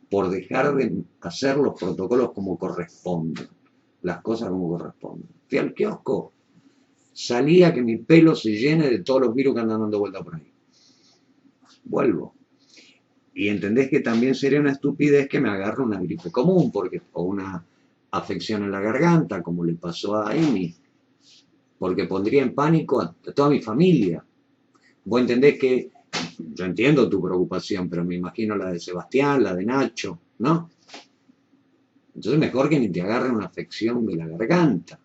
por dejar de hacer los protocolos como corresponden? Las cosas como corresponden. Fui al kiosco, salía que mi pelo se llene de todos los virus que andan dando vuelta por ahí. Vuelvo. Y entendés que también sería una estupidez que me agarre una gripe común, o una afección en la garganta, como le pasó a Amy, porque pondría en pánico a toda mi familia. Vos entendés que, yo entiendo tu preocupación, pero me imagino la de Sebastián, la de Nacho, ¿no? Entonces mejor que ni te agarre una afección de la garganta.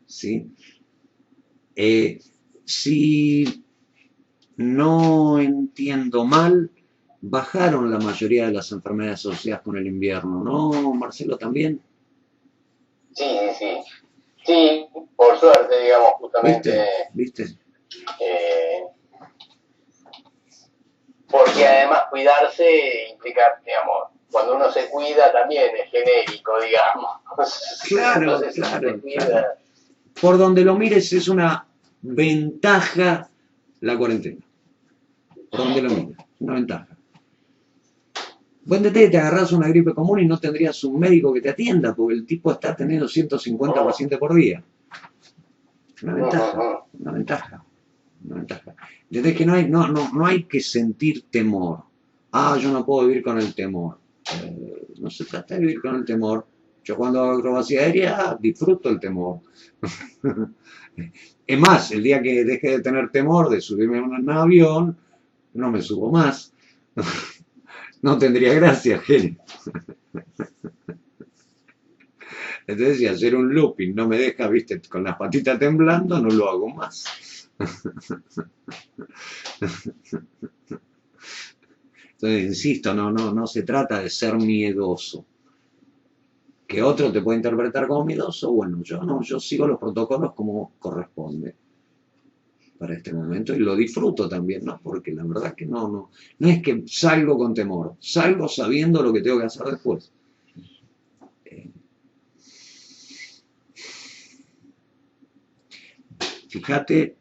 ¿Sí? Si no entiendo mal, bajaron la mayoría de las enfermedades asociadas con el invierno, ¿no, Marcelo, también? Sí, por suerte, digamos, justamente, ¿Viste? porque además cuidarse implica, digamos, cuando uno se cuida también es genérico, digamos. Claro, Entonces, si claro, se cuida, claro. Por donde lo mires es una ventaja la cuarentena. Por donde lo mires, una ventaja. Vos te agarrás una gripe común y no tendrías un médico que te atienda, porque el tipo está teniendo 150 pacientes por día. Una ventaja, una ventaja, una ventaja. Desde que no hay que sentir temor. Ah, yo no puedo vivir con el temor. No se trata de vivir con el temor. Yo cuando hago acrobacia aérea disfruto el temor. Es más, el día que deje de tener temor de subirme a un avión, no me subo más. No tendría gracia, Gene. Entonces, si hacer un looping no me deja, viste, con las patitas temblando, no lo hago más. Entonces, insisto, no se trata de ser miedoso. Que otro te puede interpretar como miedoso, bueno, yo no, yo sigo los protocolos como corresponde para este momento y lo disfruto también, ¿no? Porque la verdad que no es que salgo con temor, salgo sabiendo lo que tengo que hacer después. Fíjate,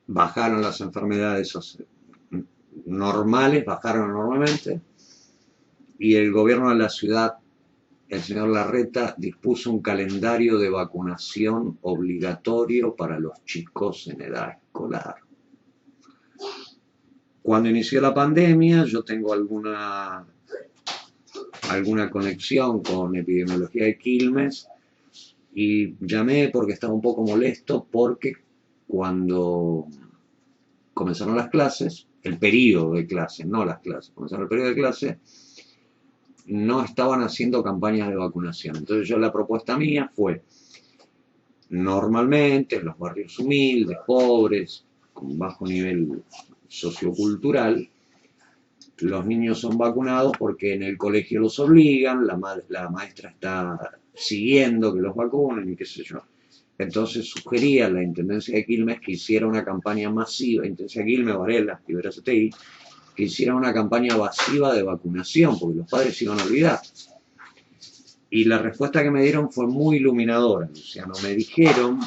bajaron las enfermedades normales, bajaron enormemente, y el gobierno de la ciudad, el señor Larreta, dispuso un calendario de vacunación obligatorio para los chicos en edad escolar. Cuando inició la pandemia, yo tengo alguna conexión con epidemiología de Quilmes y llamé porque estaba un poco molesto porque cuando comenzaron las clases, el periodo de clases, no las clases, comenzaron el periodo de clases, no estaban haciendo campañas de vacunación. Entonces la propuesta mía fue, normalmente en los barrios humildes, pobres, con bajo nivel sociocultural, los niños son vacunados porque en el colegio los obligan, la maestra está siguiendo que los vacunen y qué sé yo. Entonces sugería a la Intendencia de Quilmes que hiciera una campaña masiva, Intendencia de Quilmes, Varela y Verazategui, que hiciera una campaña masiva de vacunación, porque los padres se iban a olvidar. Y la respuesta que me dieron fue muy iluminadora, Luciano. Me dijeron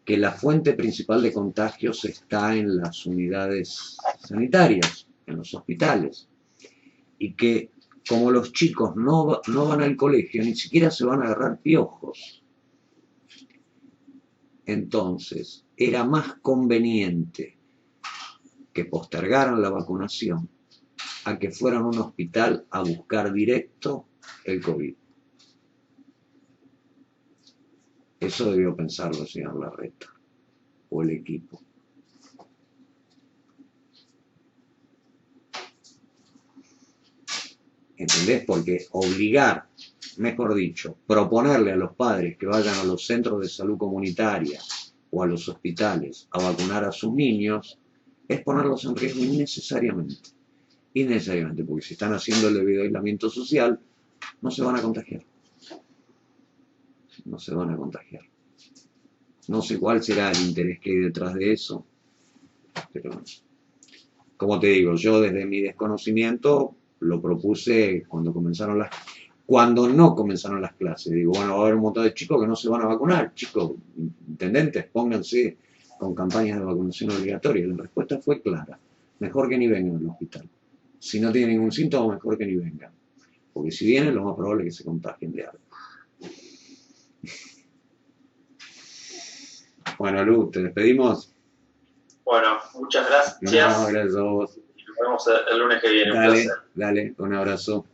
que la fuente principal de contagios está en las unidades sanitarias, en los hospitales, y que como los chicos no van al colegio, ni siquiera se van a agarrar piojos. Entonces, era más conveniente que postergaran la vacunación a que fueran a un hospital a buscar directo el COVID. Eso debió pensarlo el señor Larreta o el equipo. ¿Entendés? Porque obligar, mejor dicho, proponerle a los padres que vayan a los centros de salud comunitaria o a los hospitales a vacunar a sus niños es ponerlos en riesgo innecesariamente. Innecesariamente, porque si están haciendo el debido aislamiento social, no se van a contagiar. No se van a contagiar. No sé cuál será el interés que hay detrás de eso, pero como te digo, yo desde mi desconocimiento lo propuse cuando no comenzaron las clases. Digo, bueno, va a haber un montón de chicos que no se van a vacunar. Chicos, intendentes, pónganse con campañas de vacunación obligatoria. La respuesta fue clara. Mejor que ni vengan al hospital. Si no tienen ningún síntoma, mejor que ni vengan. Porque si vienen, lo más probable es que se contagien de algo. Bueno, Lu, ¿te despedimos? Bueno, muchas gracias. No, gracias a vos. Y nos vemos el lunes que viene. Dale, un abrazo.